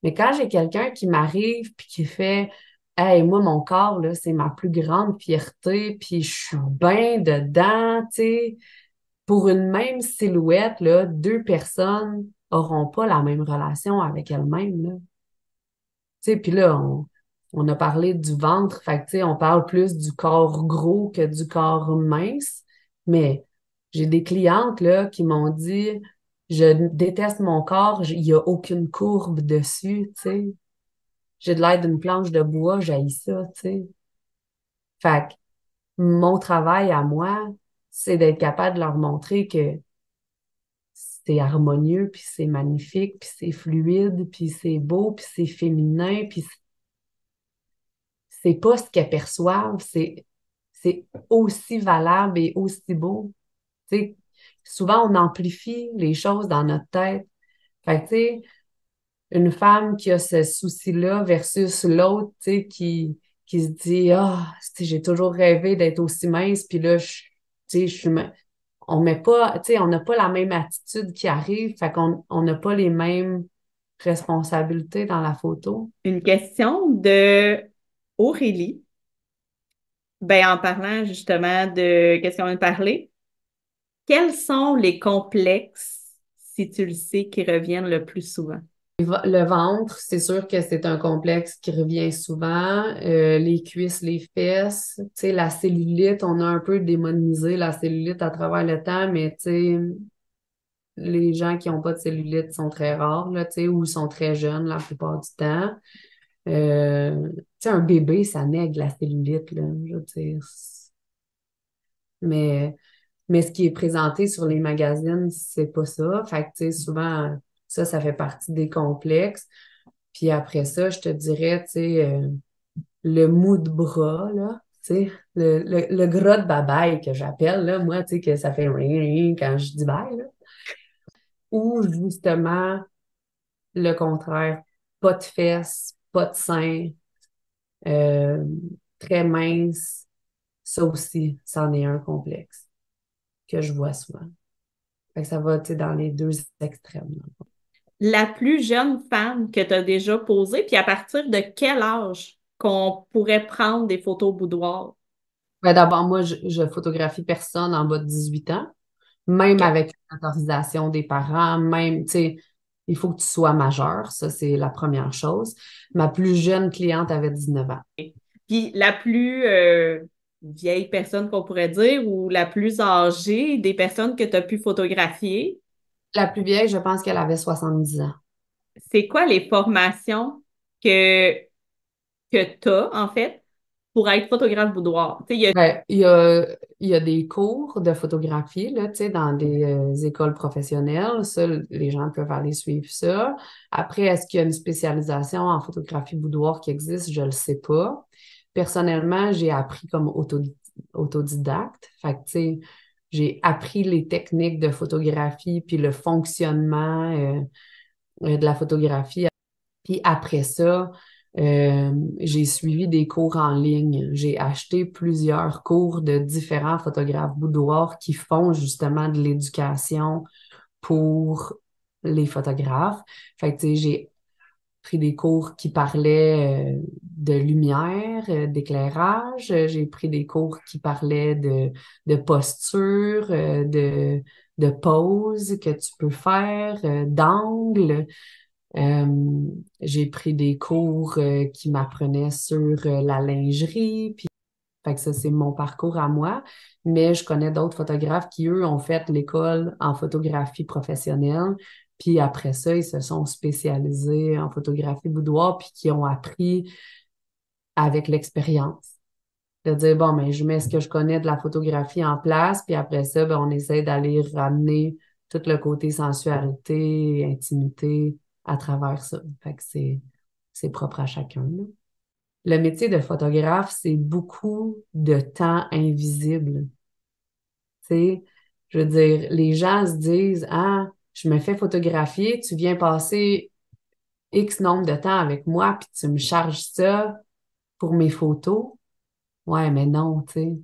Mais quand j'ai quelqu'un qui m'arrive puis qui fait hey, moi, mon corps, là, c'est ma plus grande fierté, puis je suis bien dedans, tu sais, pour une même silhouette, là, deux personnes auront pas la même relation avec elles-mêmes, là. Tu sais, puis là, on a parlé du ventre, fait que, tu sais, on parle plus du corps gros que du corps mince, mais j'ai des clientes, là, qui m'ont dit, je déteste mon corps, il y a aucune courbe dessus, tu sais. J'ai de l'air d'une planche de bois, j'haïs ça, tu sais. Fait que mon travail à moi, c'est d'être capable de leur montrer que c'est harmonieux, puis c'est magnifique, puis c'est fluide, puis c'est beau, puis c'est féminin, puis c'est pas ce qu'elles perçoivent, c'est aussi valable et aussi beau. Tu sais, souvent, on amplifie les choses dans notre tête. Fait que, tu sais, une femme qui a ce souci-là versus l'autre, tu sais, qui se dit, ah, tu sais, j'ai toujours rêvé d'être aussi mince, puis là, tu sais, on met pas, tu sais, on n'a pas la même attitude qui arrive, fait qu'on on n'a pas les mêmes responsabilités dans la photo. Une question de Aurélie. Ben, en parlant justement de qu'est-ce qu'on vient de parler, quels sont les complexes, si tu le sais, qui reviennent le plus souvent? Le ventre, c'est sûr que c'est un complexe qui revient souvent. Les cuisses, les fesses, tu sais, la cellulite, on a un peu démonisé la cellulite à travers le temps, mais tu sais, les gens qui n'ont pas de cellulite sont très rares, là, tu sais, ou sont très jeunes la plupart du temps. Tu sais, un bébé, ça naît avec de la cellulite, là, je veux dire. Mais, mais ce qui est présenté sur les magazines, c'est pas ça. Fait que, tu sais, souvent, ça fait partie des complexes. Puis après ça, je te dirais, tu sais, le mou de bras, là, tu sais, le gras de babaye que j'appelle, là, moi, tu sais, que ça fait rien quand je dis bye, là. Ou justement, le contraire, pas de fesses, pas de seins, euh, très mince, ça aussi, c'en est un complexe que je vois souvent. Fait que ça va, tu sais, dans les deux extrêmes. La plus jeune femme que tu as déjà posée, puis à partir de quel âge qu'on pourrait prendre des photos boudoir? Ben, d'abord, moi, je photographie personne en bas de 18 ans, même OK. avec l'autorisation des parents, même, tu sais, il faut que tu sois majeur, ça, c'est la première chose. Ma plus jeune cliente avait 19 ans. Puis la plus vieille personne qu'on pourrait dire ou la plus âgée des personnes que tu as pu photographier, La plus vieille, je pense qu'elle avait 70 ans. c'est quoi les formations que, que tu as, en fait, pour être photographe boudoir? Tu sais, Ben, il y a des cours de photographie, là, tu sais, dans des écoles professionnelles. Ça, les gens peuvent aller suivre ça. Après, est-ce qu'il y a une spécialisation en photographie boudoir qui existe? Je le sais pas. Personnellement, j'ai appris comme autodidacte. Fait que, tu sais, j'ai appris les techniques de photographie puis le fonctionnement de la photographie. Puis après ça, j'ai suivi des cours en ligne. J'ai acheté plusieurs cours de différents photographes boudoirs qui font justement de l'éducation pour les photographes. Fait que, tu sais, j'ai pris des cours qui parlaient de lumière, d'éclairage. J'ai pris des cours qui parlaient de posture, de pose que tu peux faire, d'angle. J'ai pris des cours qui m'apprenaient sur la lingerie, puis fait que ça, c'est mon parcours à moi. Mais je connais d'autres photographes qui, eux, ont fait l'école en photographie professionnelle. Puis après ça, ils se sont spécialisés en photographie boudoir, puis qui ont appris avec l'expérience. De dire, bon, ben, je mets ce que je connais de la photographie en place, puis après ça, ben, on essaie d'aller ramener tout le côté sensualité, intimité à travers ça. Fait que c'est propre à chacun, là. Le métier de photographe, c'est beaucoup de temps invisible. Tu sais, je veux dire, les gens se disent, ah, je me fais photographier, tu viens passer X nombre de temps avec moi, puis tu me charges ça pour mes photos. Ouais, mais non, tu sais.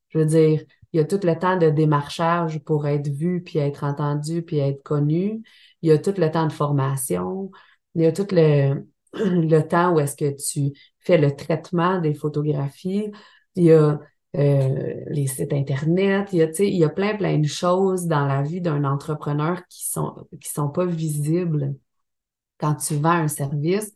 Je veux dire, il y a tout le temps de démarchage pour être vu, puis être entendu, puis être connu. Il y a tout le temps de formation. Il y a tout le temps où est-ce que tu fais le traitement des photographies. Il y a les sites Internet. Il y a, tu sais, il y a plein de choses dans la vie d'un entrepreneur qui sont pas visibles quand tu vends un service.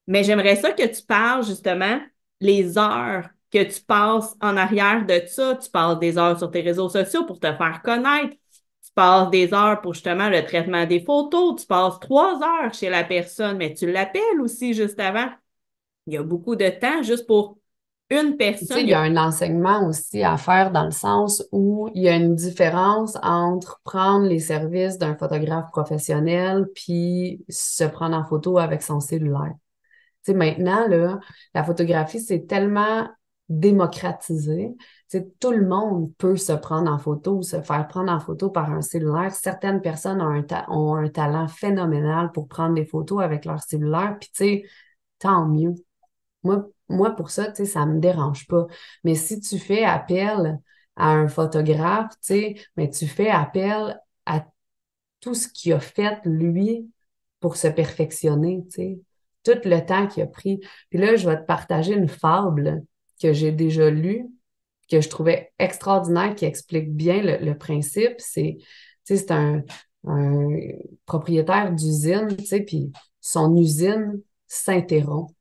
Mais j'aimerais ça que tu parles justement les heures que tu passes en arrière de ça. Tu passes des heures sur tes réseaux sociaux pour te faire connaître. Tu passes des heures pour justement le traitement des photos. Tu passes 3 heures chez la personne, mais tu l'appelles aussi juste avant. Il y a beaucoup de temps juste pour une Tu sais, personne. il y a un enseignement aussi à faire dans le sens où il y a une différence entre prendre les services d'un photographe professionnel puis se prendre en photo avec son cellulaire. Tu Tu sais, maintenant, là, la photographie, c'est tellement démocratisé. Tu sais, tout le monde peut se prendre en photo, se faire prendre en photo par un cellulaire. Certaines personnes ont un talent phénoménal pour prendre des photos avec leur cellulaire. Puis, tu sais, tant mieux. Moi, pour ça, tu sais, ça me dérange pas. Mais si tu fais appel à un photographe, tu sais, mais tu fais appel à tout ce qu'il a fait, lui, pour se perfectionner, tu sais, tout le temps qu'il a pris. Puis là, je vais te partager une fable que j'ai déjà lue, que je trouvais extraordinaire, qui explique bien le principe. Tu sais, c'est un propriétaire d'usine, tu sais, puis son usine s'interrompt.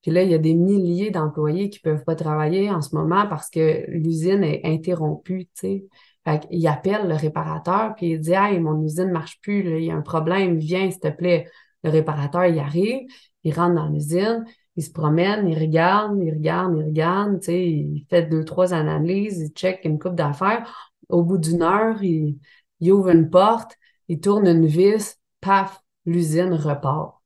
Puis là, il y a des milliers d'employés qui peuvent pas travailler en ce moment parce que l'usine est interrompue, tu sais. Fait qu'il appelle le réparateur, puis il dit, hey, mon usine marche plus, là, il y a un problème, viens, s'il te plaît. Le réparateur, il arrive, il rentre dans l'usine, il se promène, il regarde, tu sais, il fait deux, trois analyses, il check une coupe d'affaires. Au bout d'une heure, il ouvre une porte, il tourne une vis, paf, l'usine repart.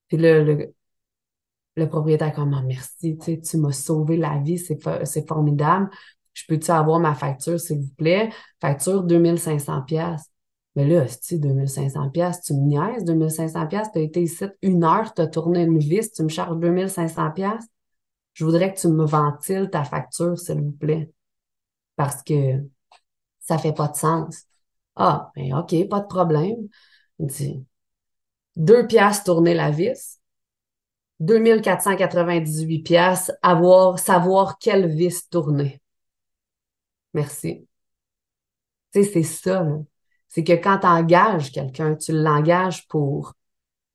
Puis là, le propriétaire est comme, ah, merci, tu sais, tu m'as sauvé la vie, c'est formidable. Je peux-tu avoir ma facture, s'il vous plaît? Facture 2500 pièces. Mais là, si 2500 pièces, tu me niaises, 2500 pièces, tu as été ici 1 heure, tu as tourné une vis, tu me charges 2500 pièces. Je voudrais que tu me ventiles ta facture, s'il vous plaît, parce que ça fait pas de sens. Ah, ben OK, pas de problème. Il dit, 2 piastres tourner la vis. 2498 pièces savoir quelle vis tourner. Merci. Tu sais, c'est ça, là. C'est que quand tu engages quelqu'un, tu l'engages pour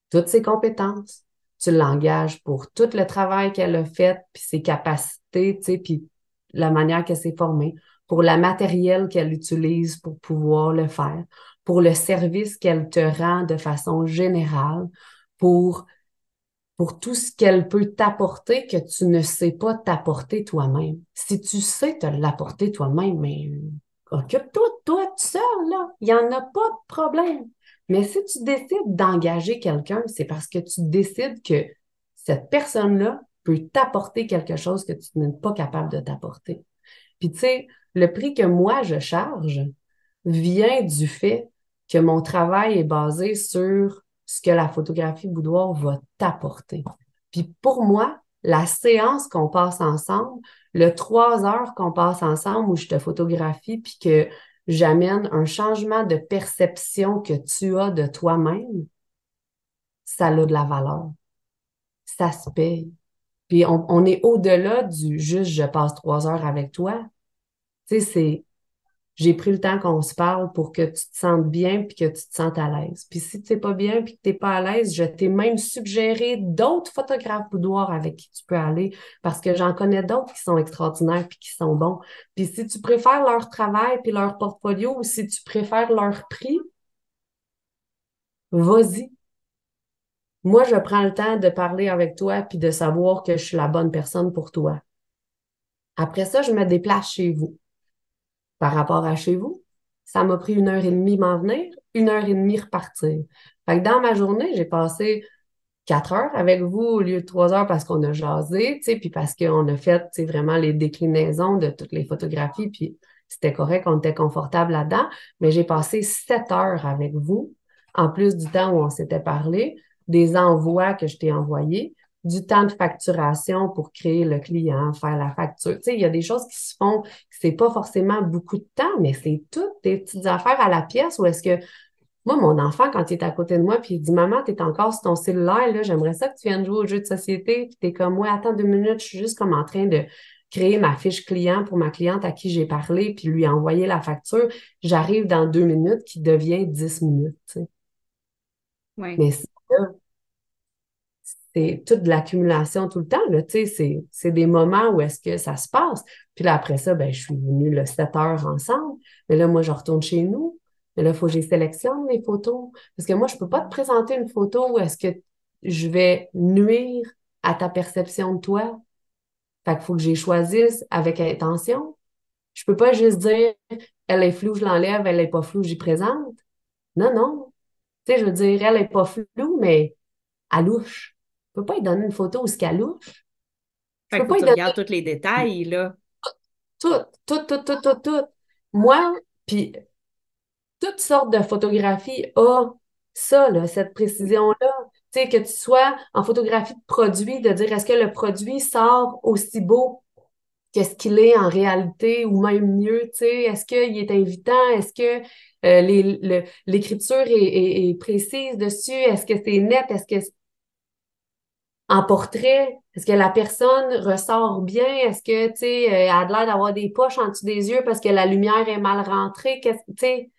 toutes ses compétences, tu l'engages pour tout le travail qu'elle a fait, puis ses capacités, tu sais, puis la manière qu'elle s'est formée, pour le matériel qu'elle utilise pour pouvoir le faire, pour le service qu'elle te rend de façon générale, pour pour tout ce qu'elle peut t'apporter que tu ne sais pas t'apporter toi-même. Si tu sais te l'apporter toi-même, mais occupe-toi de toi tout seul, là. Il n'y en a pas de problème. Mais si tu décides d'engager quelqu'un, c'est parce que tu décides que cette personne-là peut t'apporter quelque chose que tu n'es pas capable de t'apporter. Puis tu sais, le prix que moi je charge vient du fait que mon travail est basé sur ce que la photographie boudoir va t'apporter. Puis pour moi, la séance qu'on passe ensemble, le 3 heures qu'on passe ensemble où je te photographie puis que j'amène un changement de perception que tu as de toi-même, ça a de la valeur. Ça se paye. Puis on est au-delà du juste je passe 3 heures avec toi. Tu sais, j'ai pris le temps qu'on se parle pour que tu te sentes bien puis que tu te sentes à l'aise. Puis si tu n'es pas bien puis que tu n'es pas à l'aise, je t'ai même suggéré d'autres photographes boudoirs avec qui tu peux aller parce que j'en connais d'autres qui sont extraordinaires puis qui sont bons. Puis si tu préfères leur travail puis leur portfolio ou si tu préfères leur prix, vas-y. Moi, je prends le temps de parler avec toi puis de savoir que je suis la bonne personne pour toi. Après ça, je me déplace chez vous. Par rapport à chez vous, ça m'a pris 1 heure et demie m'en venir, 1 heure et demie repartir. Fait que dans ma journée, j'ai passé 4 heures avec vous au lieu de 3 heures parce qu'on a jasé, tu sais, puis parce qu'on a fait, tu sais, vraiment les déclinaisons de toutes les photographies, puis c'était correct, on était confortable là-dedans, mais j'ai passé 7 heures avec vous, en plus du temps où on s'était parlé, des envois que je t'ai envoyés, du temps de facturation pour créer le client, faire la facture. Tu sais, il y a des choses qui se font, c'est pas forcément beaucoup de temps, mais c'est toutes des petites affaires à la pièce où est-ce que moi, mon enfant, quand il est à côté de moi, puis il dit, Maman, t'es encore sur ton cellulaire, là, j'aimerais ça que tu viennes jouer aux jeux de société. Puis t'es comme, ouais, attends 2 minutes, je suis juste comme en train de créer ma fiche client pour ma cliente à qui j'ai parlé, puis lui envoyer la facture. J'arrive dans 2 minutes qui devient 10 minutes, tu sais. Oui. Mais c'est toute de l'accumulation tout le temps, là, tu sais, c'est des moments où est-ce que ça se passe. Puis là, après ça, ben, je suis venue le 7 heures ensemble. Mais là, moi, je retourne chez nous. Mais là, il faut que je sélectionne les photos. Parce que moi, je peux pas te présenter une photo où est-ce que je vais nuire à ta perception de toi. Fait qu'il faut que je les choisisse avec intention. Je peux pas juste dire, elle est floue, je l'enlève, elle est pas floue, j'y présente. Non, non. Tu sais, je veux dire, elle est pas floue, mais à louche. Je peux pas lui donner une photo où ce qu'elle louche. Je Fait peux qu'il faut pas que lui tu donner regardes tous les détails, là. tout, tout, tout, tout, tout, tout. Moi, puis toutes sortes de photographies ont ça, là, cette précision-là. Tu sais, que tu sois en photographie de produit, de dire est-ce que le produit sort aussi beau que ce qu'il est en réalité ou même mieux, tu sais, est-ce qu'il est invitant, est-ce que l'écriture est précise dessus, est-ce que c'est net, est-ce que en portrait, est-ce que la personne ressort bien, est-ce que, tu sais, elle a l'air d'avoir des poches en dessous des yeux parce que la lumière est mal rentrée, tu sais,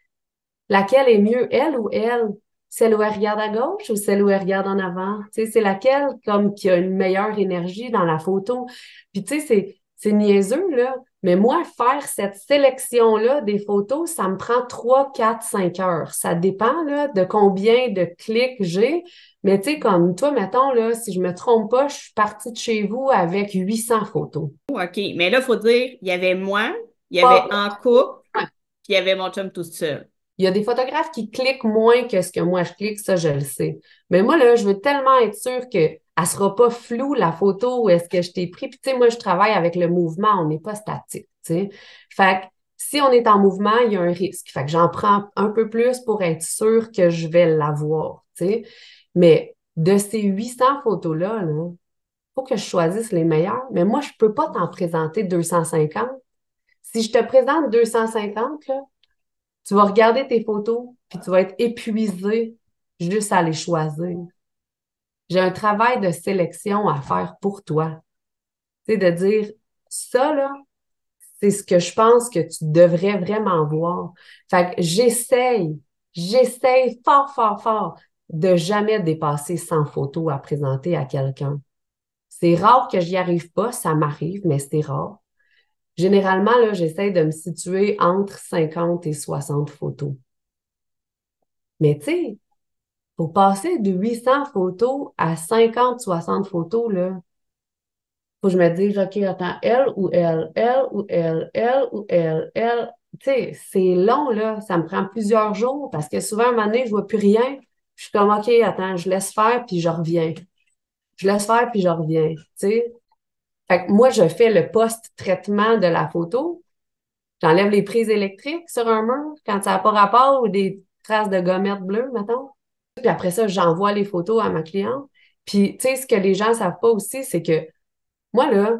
laquelle est mieux, elle ou elle? Celle où elle regarde à gauche ou celle où elle regarde en avant? Tu sais, c'est laquelle comme qui a une meilleure énergie dans la photo? Puis tu sais, c'est niaiseux, là. Mais moi, faire cette sélection-là des photos, ça me prend 3, 4, 5 heures. Ça dépend, là, de combien de clics j'ai. Mais tu sais, comme toi, mettons, là, si je me trompe pas, je suis partie de chez vous avec 800 photos. OK, mais là, il faut dire, il y avait moi, il y avait Pas, en couple, puis il y avait mon chum tout seul. Il y a des photographes qui cliquent moins que ce que moi je clique, ça je le sais. Mais moi, là, je veux tellement être sûre qu'elle ne sera pas floue, la photo, où est-ce que je t'ai pris. Puis, tu sais, moi, je travaille avec le mouvement, on n'est pas statique, tu sais. Fait que si on est en mouvement, il y a un risque. Fait que j'en prends un peu plus pour être sûre que je vais l'avoir, tu sais. Mais de ces 800 photos-là, là, faut que je choisisse les meilleures. Mais moi, je peux pas t'en présenter 250. Si je te présente 250, là, tu vas regarder tes photos, puis tu vas être épuisé juste à les choisir. J'ai un travail de sélection à faire pour toi. Tu sais, de dire, ça, là, c'est ce que je pense que tu devrais vraiment voir. Fait que j'essaye fort, fort, fort de jamais dépasser 100 photos à présenter à quelqu'un. C'est rare que j'y arrive pas, ça m'arrive, mais c'est rare. Généralement, là, j'essaie de me situer entre 50 et 60 photos. Mais tu sais, pour passer de 800 photos à 50, 60 photos, là, faut que je me dise, OK, attends, elle ou elle, elle ou elle, elle ou elle, elle. Tu sais, c'est long, là. Ça me prend plusieurs jours parce que souvent, à un moment donné, je vois plus rien. Je suis comme, OK, attends, je laisse faire puis je reviens. Je laisse faire puis je reviens. Tu sais. Fait que moi, je fais le post-traitement de la photo. J'enlève les prises électriques sur un mur quand ça n'a pas rapport ou des traces de gommettes bleues, mettons. Puis après ça, j'envoie les photos à ma cliente. Puis, tu sais, ce que les gens ne savent pas aussi, c'est que moi, là,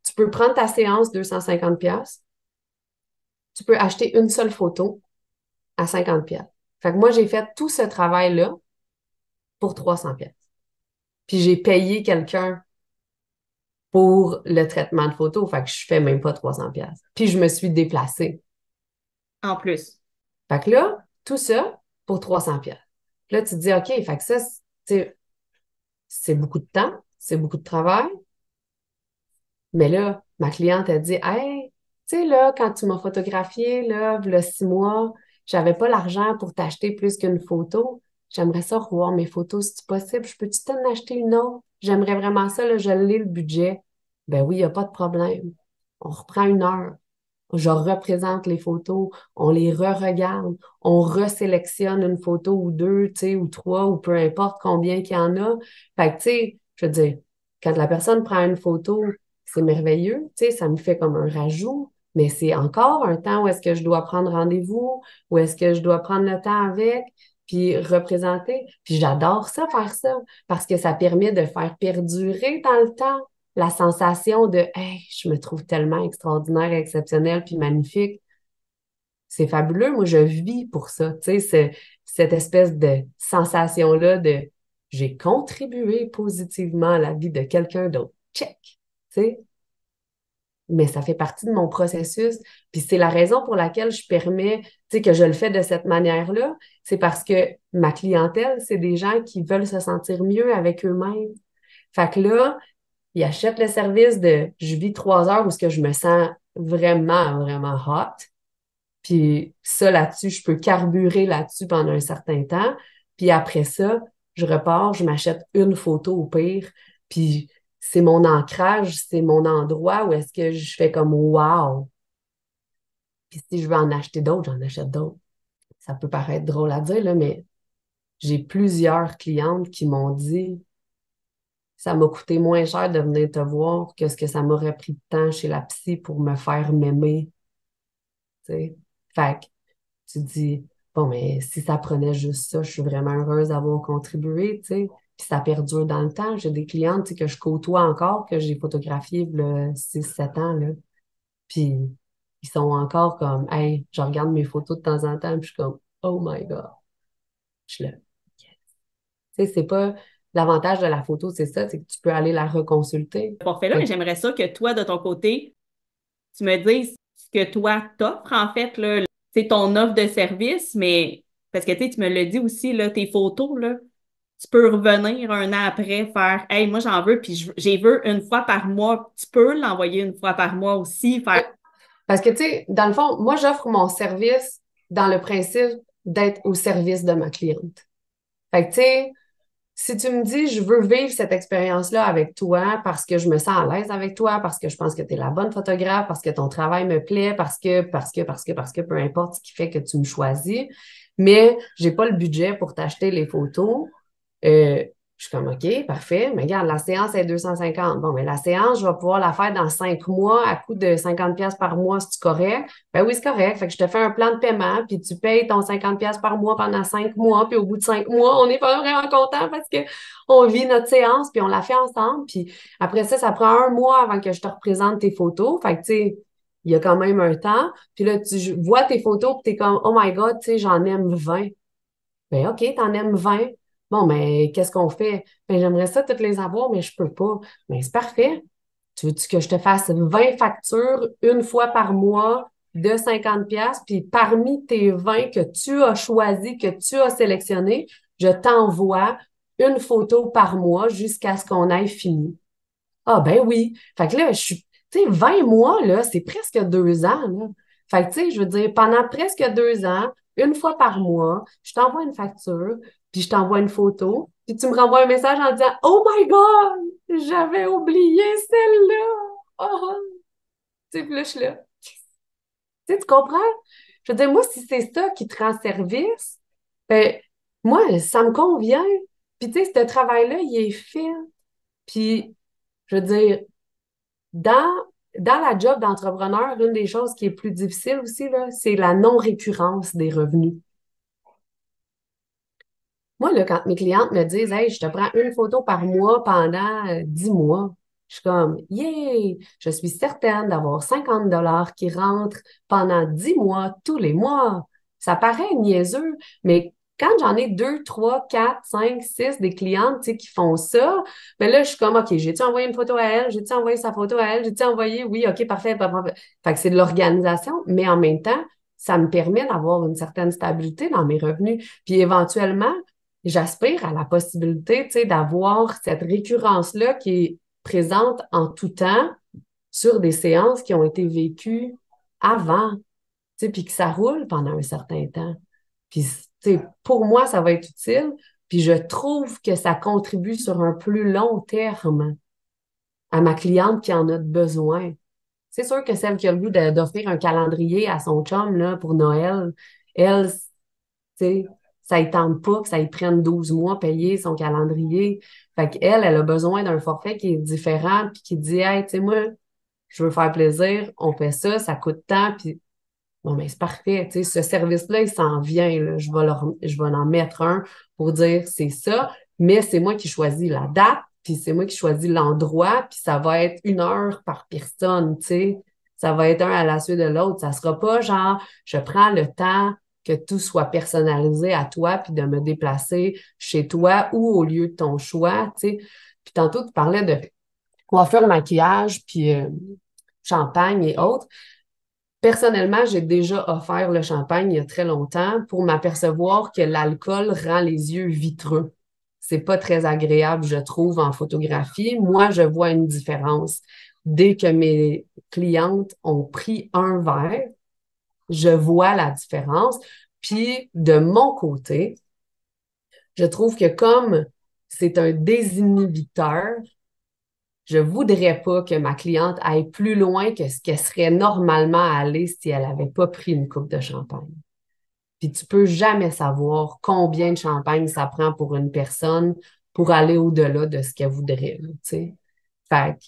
tu peux prendre ta séance 250$, tu peux acheter une seule photo à 50$. Fait que moi, j'ai fait tout ce travail-là pour 300$. Puis j'ai payé quelqu'un pour le traitement de photos. Fait que je fais même pas 300$. Puis je me suis déplacée. En plus. Fait que là, tout ça pour 300$. Là, tu te dis, OK, fait que ça, c'est beaucoup de temps, c'est beaucoup de travail. Mais là, ma cliente a dit, hey, tu sais, là, quand tu m'as photographié, là, il y a 6 mois, j'avais pas l'argent pour t'acheter plus qu'une photo. J'aimerais ça revoir mes photos si c'est possible. Je peux-tu t'en acheter une autre? J'aimerais vraiment ça, là, je l'ai le budget. Ben oui, il n'y a pas de problème. On reprend une heure. Je représente les photos, on les re-regarde, on resélectionne une photo ou deux, tu sais, ou trois, ou peu importe combien qu'il y en a. Fait que, tu sais, je veux dire, quand la personne prend une photo, c'est merveilleux, tu sais, ça me fait comme un rajout, mais c'est encore un temps où est-ce que je dois prendre rendez-vous, où est-ce que je dois prendre le temps avec, puis représenter. Puis j'adore ça, faire ça, parce que ça permet de faire perdurer dans le temps la sensation de hey, je me trouve tellement extraordinaire, exceptionnelle, puis magnifique. C'est fabuleux. Moi, je vis pour ça. Tu sais, cette espèce de sensation-là de j'ai contribué positivement à la vie de quelqu'un d'autre. Check. Tu sais, mais ça fait partie de mon processus. Puis c'est la raison pour laquelle je permets, tu sais, que je le fais de cette manière-là. C'est parce que ma clientèle, c'est des gens qui veulent se sentir mieux avec eux-mêmes. Fait que là, ils achètent le service de je vis 3 heures où ce que je me sens vraiment, vraiment hot. Puis ça, là-dessus, je peux carburer là-dessus pendant un certain temps. Puis après ça, je repars, je m'achète une photo au pire. Puis c'est mon ancrage, c'est mon endroit où est-ce que je fais comme wow. Puis si je veux en acheter d'autres, j'en achète d'autres. Ça peut paraître drôle à dire, là, mais j'ai plusieurs clientes qui m'ont dit ça m'a coûté moins cher de venir te voir que ce que ça m'aurait pris de temps chez la psy pour me faire m'aimer, tu sais. Fait que tu te dis, bon, mais si ça prenait juste ça, je suis vraiment heureuse d'avoir contribué, tu sais. Puis ça perdure dans le temps. J'ai des clientes, tu sais, que je côtoie encore, que j'ai photographiées le 6-7 ans, là. Puis ils sont encore comme, hey, je regarde mes photos de temps en temps, puis je suis comme, oh my God. Je suis là. Tu sais, c'est pas l'avantage de la photo, c'est ça, c'est que tu peux aller la reconsulter. Forfait-là, mais Fait que, j'aimerais ça que toi, de ton côté, tu me dises ce que toi t'offres, en fait, là. C'est ton offre de service, mais parce que tu me l'as dit aussi, là, tes photos, là, tu peux revenir un an après, faire Hey, moi j'en veux, puis j'y veux une fois par mois. Tu peux l'envoyer une fois par mois aussi, faire parce que, tu sais, dans le fond, moi, j'offre mon service dans le principe d'être au service de ma cliente. Fait que, tu sais, si tu me dis, je veux vivre cette expérience-là avec toi parce que je me sens à l'aise avec toi, parce que je pense que tu es la bonne photographe, parce que ton travail me plaît, parce que, peu importe ce qui fait que tu me choisis, mais j'ai pas le budget pour t'acheter les photos, euh, je suis comme, OK, parfait, mais regarde, la séance est 250. Bon, mais la séance, je vais pouvoir la faire dans 5 mois à coût de 50$ par mois, si tu correct? Ben oui, c'est correct. Fait que je te fais un plan de paiement, puis tu payes ton 50$ par mois pendant 5 mois, puis au bout de 5 mois, on n'est pas vraiment content parce que on vit notre séance, puis on la fait ensemble. Puis après ça prend un mois avant que je te représente tes photos. Fait que, tu sais, il y a quand même un temps. Puis là, tu vois tes photos, puis t'es comme, oh my God, tu sais, j'en aime 20. Ben, OK, t'en aimes 20. Bon, mais qu'est-ce qu'on fait? Ben, j'aimerais ça toutes les avoir, mais je peux pas. Ben, c'est parfait. Tu veux-tu que je te fasse 20 factures une fois par mois de 50$, puis parmi tes 20 que tu as choisi, que tu as sélectionné, je t'envoie une photo par mois jusqu'à ce qu'on ait fini. Ah, ben oui. Fait que là, tu sais, 20 mois, là, c'est presque 2 ans, là. Fait que, tu sais, je veux dire, pendant presque 2 ans, une fois par mois, je t'envoie une facture, puis je t'envoie une photo, puis tu me renvoies un message en disant, Oh my God, j'avais oublié celle-là. Oh, tu sais, puis là, je suis là. Tu sais, tu comprends? Je veux dire, moi, si c'est ça qui te rend service, ben, moi, ça me convient. Puis, tu sais, ce travail-là, il est fait. Puis, je veux dire, Dans, dans la job d'entrepreneur, une des choses qui est plus difficile aussi, là, c'est la non-récurrence des revenus. Moi, là, quand mes clientes me disent, Hey, je te prends une photo par mois pendant 10 mois, je suis comme, yeah, je suis certaine d'avoir 50$ qui rentrent pendant 10 mois, tous les mois. Ça paraît niaiseux, mais quand j'en ai 2, 3, 4, 5, 6 des clientes, tu sais, qui font ça, ben là, je suis comme, OK, j'ai-tu envoyé une photo à elle? J'ai-tu envoyé sa photo à elle? J'ai-tu envoyé? Oui, OK, parfait, parfait. Fait que c'est de l'organisation, mais en même temps, ça me permet d'avoir une certaine stabilité dans mes revenus. Puis éventuellement, j'aspire à la possibilité, tu sais, d'avoir cette récurrence-là qui est présente en tout temps sur des séances qui ont été vécues avant, tu sais, puis que ça roule pendant un certain temps. Puis, tu sais, pour moi, ça va être utile. Puis je trouve que ça contribue sur un plus long terme à ma cliente qui en a besoin. C'est sûr que celle qui a le goût d'offrir un calendrier à son chum là, pour Noël, elle, tu sais, ça ne tente pas que ça y prenne 12 mois payer son calendrier. Fait qu'elle, elle a besoin d'un forfait qui est différent, puis qui dit, Hey, tu sais, moi, je veux faire plaisir, on fait ça, ça coûte tant, puis bon, mais c'est parfait, tu sais, ce service-là, il s'en vient, là. Je vais en mettre un pour dire c'est ça, mais c'est moi qui choisis la date, puis c'est moi qui choisis l'endroit, puis ça va être 1 heure par personne, tu sais. Ça va être un à la suite de l'autre. Ça sera pas genre, je prends le temps que tout soit personnalisé à toi, puis de me déplacer chez toi ou au lieu de ton choix, tu sais. Puis tantôt, tu parlais de coiffure, maquillage, puis champagne et autres. Personnellement, j'ai déjà offert le champagne il y a très longtemps pour m'apercevoir que l'alcool rend les yeux vitreux. C'est pas très agréable, je trouve, en photographie. Moi, je vois une différence. Dès que mes clientes ont pris un verre, je vois la différence. Puis, de mon côté, je trouve que comme c'est un désinhibiteur, je voudrais pas que ma cliente aille plus loin que ce qu'elle serait normalement allée si elle n'avait pas pris une coupe de champagne. Puis tu peux jamais savoir combien de champagne ça prend pour une personne pour aller au-delà de ce qu'elle voudrait, là, tu sais. Fait que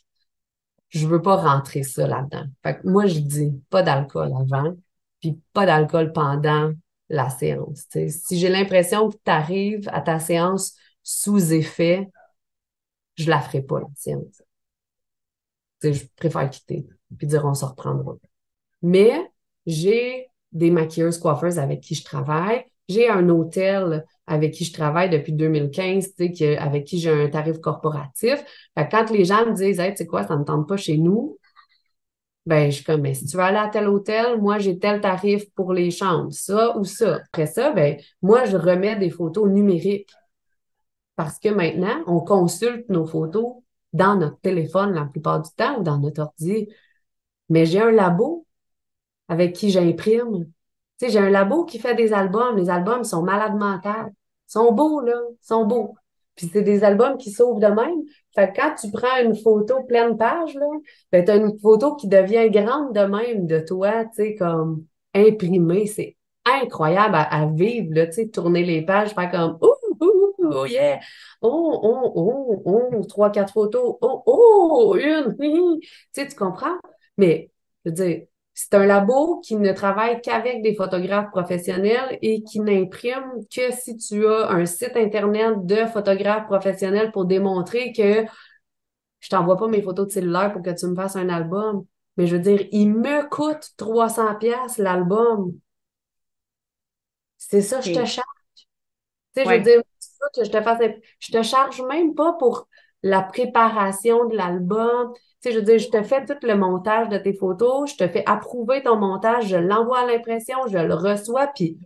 je veux pas rentrer ça là-dedans. Fait que moi, je dis pas d'alcool avant, puis pas d'alcool pendant la séance. Tu sais. Si j'ai l'impression que tu arrives à ta séance sous effet, je la ferai pas, la séance. Tu sais, je préfère quitter, puis dire on se reprendra. Mais j'ai des maquilleuses coiffeuses avec qui je travaille. J'ai un hôtel avec qui je travaille depuis 2015, tu sais, avec qui j'ai un tarif corporatif. Fait que quand les gens me disent, hey, tu sais quoi, ça ne me tente pas chez nous, ben, je suis comme, mais si tu veux aller à tel hôtel, moi, j'ai tel tarif pour les chambres, ça ou ça. Après ça, ben, moi, je remets des photos numériques parce que maintenant, on consulte nos photos dans notre téléphone la plupart du temps ou dans notre ordi. Mais j'ai un labo avec qui j'imprime. Tu sais, j'ai un labo qui fait des albums. Les albums sont malades mentales. Ils sont beaux, là. Ils sont beaux. Puis c'est des albums qui s'ouvrent de même. Fait que quand tu prends une photo pleine page, là, ben, t'as une photo qui devient grande de même de toi, tu sais, comme imprimée. C'est incroyable à vivre, là, tu sais, tourner les pages, faire comme oh yeah! Trois, quatre photos. Une! Tu sais, tu comprends? Mais, je veux dire, c'est un labo qui ne travaille qu'avec des photographes professionnels et qui n'imprime que si tu as un site Internet de photographes professionnels pour démontrer que je t'envoie pas mes photos de cellulaire pour que tu me fasses un album. Mais je veux dire, il me coûte 300 pièces l'album. C'est ça, je te OK. charge. Tu sais, je veux Ouais. dire, c'est ça que je te fasse. Je te charge même pas pour la préparation de l'album. Tu sais, je veux dire, je te fais tout le montage de tes photos, je te fais approuver ton montage, je l'envoie à l'impression, je le reçois, puis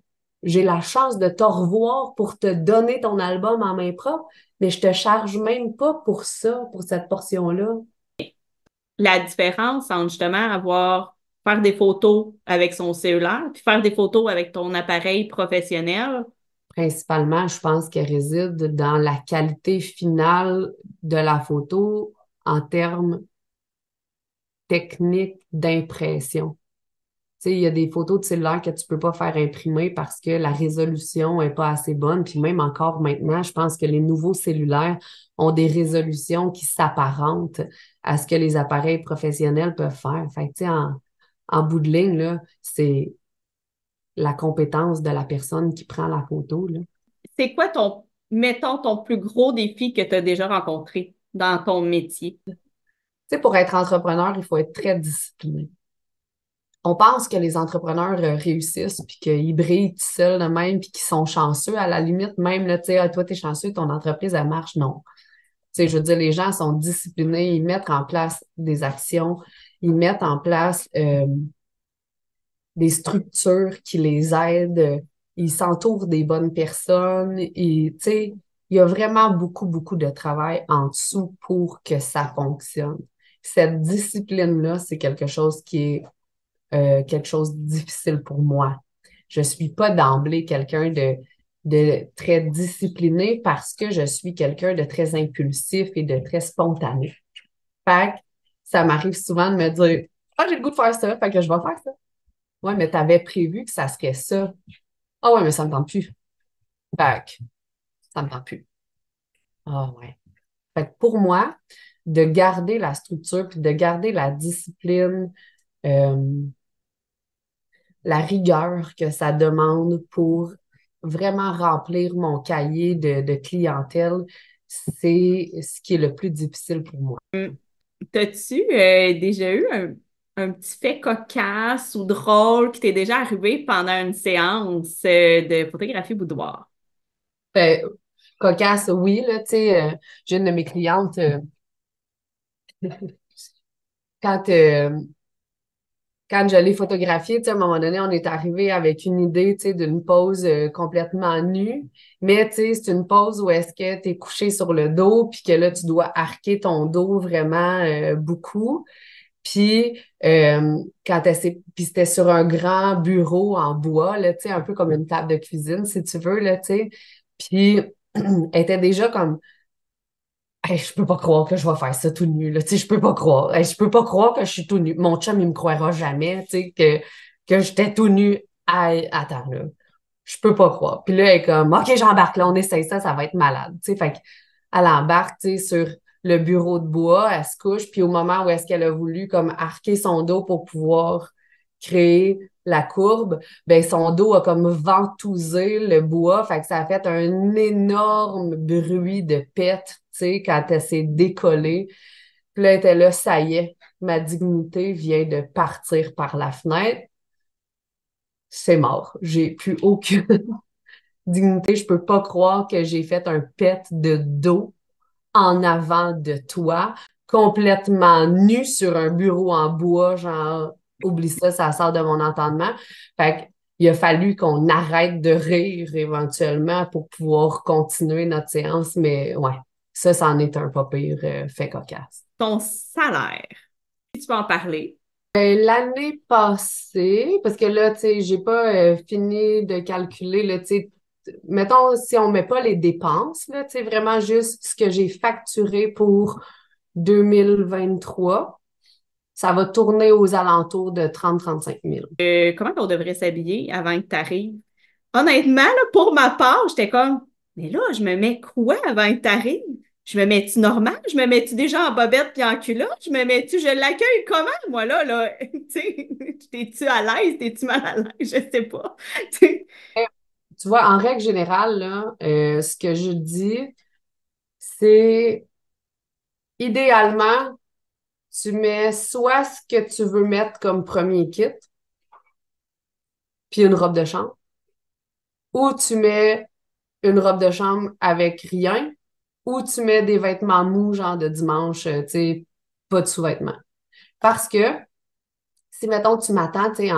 j'ai la chance de te revoir pour te donner ton album en main propre, mais je te charge même pas pour ça, pour cette portion-là. La différence entre justement faire des photos avec son cellulaire puis faire des photos avec ton appareil professionnel. Principalement, je pense qu'elle réside dans la qualité finale de la photo en termes techniques d'impression. Tu sais, il y a des photos de cellulaire que tu peux pas faire imprimer parce que la résolution est pas assez bonne. Puis même encore maintenant, je pense que les nouveaux cellulaires ont des résolutions qui s'apparentent à ce que les appareils professionnels peuvent faire. Fait que, tu sais, en bout de ligne, là, c'est la compétence de la personne qui prend la photo, là. C'est quoi mettons, ton plus gros défi que tu as déjà rencontré dans ton métier? Tu sais, pour être entrepreneur, il faut être très discipliné. On pense que les entrepreneurs réussissent puis qu'ils brillent tout seuls de même puis qu'ils sont chanceux. À la limite, même, là, tu sais, ah, toi, t'es chanceux, ton entreprise, elle marche. Non. Tu sais, je veux dire, les gens sont disciplinés, ils mettent en place des actions, ils mettent en place des structures qui les aident, ils s'entourent des bonnes personnes, et, tu sais, il y a vraiment beaucoup, beaucoup de travail en dessous pour que ça fonctionne. Cette discipline-là, c'est quelque chose qui est quelque chose de difficile pour moi. Je suis pas d'emblée quelqu'un de très discipliné parce que je suis quelqu'un de très impulsif et de très spontané. Fait que ça m'arrive souvent de me dire, ah, j'ai le goût de faire ça, fait que je vais faire ça. Ouais, mais t'avais prévu que ça serait ça. Ah ouais, mais ça me tente plus. Fait que ça me tente plus. Ah ouais. Fait que pour moi, de garder la structure puis de garder la discipline, euh, la rigueur que ça demande pour vraiment remplir mon cahier de clientèle, c'est ce qui est le plus difficile pour moi. T'as-tu déjà eu un petit fait cocasse ou drôle qui t'est déjà arrivé pendant une séance de photographie boudoir? Fait, cocasse, oui, là, tu sais, j'ai une de mes clientes, quand, euh, quand je l'ai photographiée, tu sais, à un moment donné, on est arrivé avec une idée, tu sais, d'une pose complètement nue. Mais, tu sais, c'est une pose où est-ce que tu es couché sur le dos, puis que là, tu dois arquer ton dos vraiment beaucoup. Puis, puis c'était sur un grand bureau en bois, là, tu sais, un peu comme une table de cuisine, si tu veux, là, tu sais. Puis, elle était déjà comme, hey, je peux pas croire que je vais faire ça tout nu, là. Tu sais, je peux pas croire. Hey, je peux pas croire que je suis tout nu. Mon chum, il me croira jamais, tu sais, que j'étais tout nu. Hey, attends, là. Je peux pas croire. Puis là, elle est comme, OK, j'embarque, là, on essaye ça, ça va être malade. Tu sais, fait que elle embarque, tu sais, sur le bureau de bois, elle se couche, puis au moment où est-ce qu'elle a voulu comme arquer son dos pour pouvoir créer la courbe, ben son dos a comme ventousé le bois, fait que ça a fait un énorme bruit de pète, tu sais, quand elle s'est décollée. Puis là, elle était là, ça y est, ma dignité vient de partir par la fenêtre. C'est mort. J'ai plus aucune dignité. Je peux pas croire que j'ai fait un pet de dos en avant de toi, complètement nu sur un bureau en bois, genre, oublie ça, ça sort de mon entendement. Fait que, il a fallu qu'on arrête de rire éventuellement pour pouvoir continuer notre séance, mais ouais, ça, c'en est un pas pire fait cocasse. Ton salaire, si tu peux en parler. L'année passée, parce que là, tu sais, j'ai pas fini de calculer, là, tu sais, mettons, si on met pas les dépenses, là, tu sais, vraiment juste ce que j'ai facturé pour 2023, ça va tourner aux alentours de 30-35 000. Comment on devrait s'habiller avant que tu arrives? Honnêtement, là, pour ma part, j'étais comme, mais là, je me mets quoi avant que tu arrives? Je me mets-tu normal? Je me mets-tu déjà en bobette puis en culotte? Je l'accueille comment, moi, là? Tu sais, t'es-tu à l'aise? T'es-tu mal à l'aise? Je sais pas. Tu sais. Tu vois, en règle générale, là, ce que je dis, c'est idéalement, tu mets soit ce que tu veux mettre comme premier kit, puis une robe de chambre, ou tu mets une robe de chambre avec rien, ou tu mets des vêtements mous, genre de dimanche, tu sais, pas de sous-vêtements. Parce que si, mettons, tu m'attends, tu sais,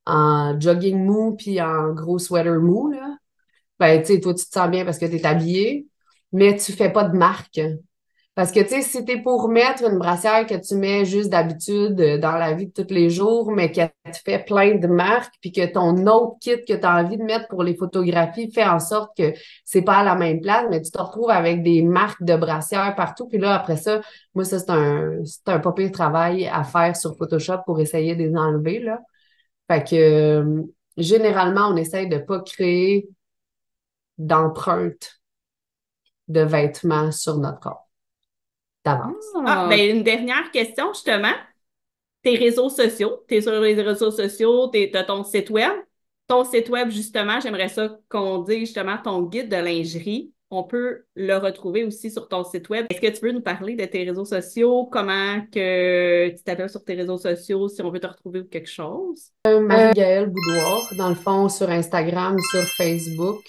en jogging mou puis en gros sweater mou, là, ben, tu sais, toi, tu te sens bien parce que tu es habillé, mais tu fais pas de marque. Parce que, tu sais, si t'es pour mettre une brassière que tu mets juste d'habitude dans la vie de tous les jours, mais que tu fais plein de marques, puis que ton autre kit que tu as envie de mettre pour les photographies fait en sorte que c'est pas à la même place, mais tu te retrouves avec des marques de brassières partout. Puis là, après ça, moi, ça, c'est un pas pire travail à faire sur Photoshop pour essayer de les enlever, là. Fait que, généralement, on essaye de pas créer d'empreintes de vêtements sur notre corps d'avance. Ah, Ah, ben une dernière question, justement. Tes réseaux sociaux, t'es sur les réseaux sociaux, t'as ton site web. Ton site web, justement, j'aimerais ça qu'on dise justement ton guide de lingerie. On peut le retrouver aussi sur ton site web. Est-ce que tu veux nous parler de tes réseaux sociaux? Comment que tu t'appelles sur tes réseaux sociaux, si on veut te retrouver ou quelque chose? Marie-Gaëlle Boudoir, dans le fond, sur Instagram, sur Facebook.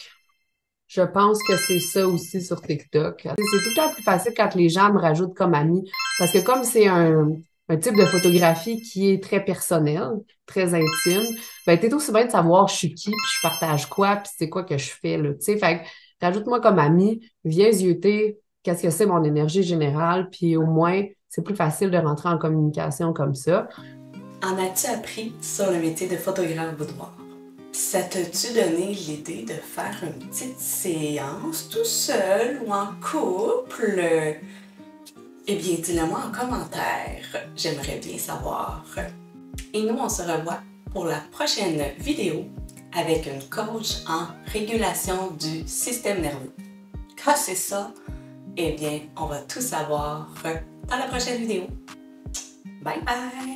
Je pense que c'est ça aussi sur TikTok. C'est tout le temps plus facile quand les gens me rajoutent comme ami. Parce que comme c'est un type de photographie qui est très personnel, très intime, ben t'es aussi bien de savoir je suis qui, puis je partage quoi, puis c'est quoi que je fais, là. Tu sais, fait que rajoute-moi comme ami, viens zioter qu'est-ce que c'est mon énergie générale, puis au moins, c'est plus facile de rentrer en communication comme ça. en as-tu appris sur le métier de photographe boudoir? Ça t'a-tu donné l'idée de faire une petite séance tout seul ou en couple? Eh bien, dis-le-moi en commentaire. J'aimerais bien savoir. Et nous, on se revoit pour la prochaine vidéo avec une coach en régulation du système nerveux. Quand c'est ça, eh bien, on va tout savoir dans la prochaine vidéo. Bye bye!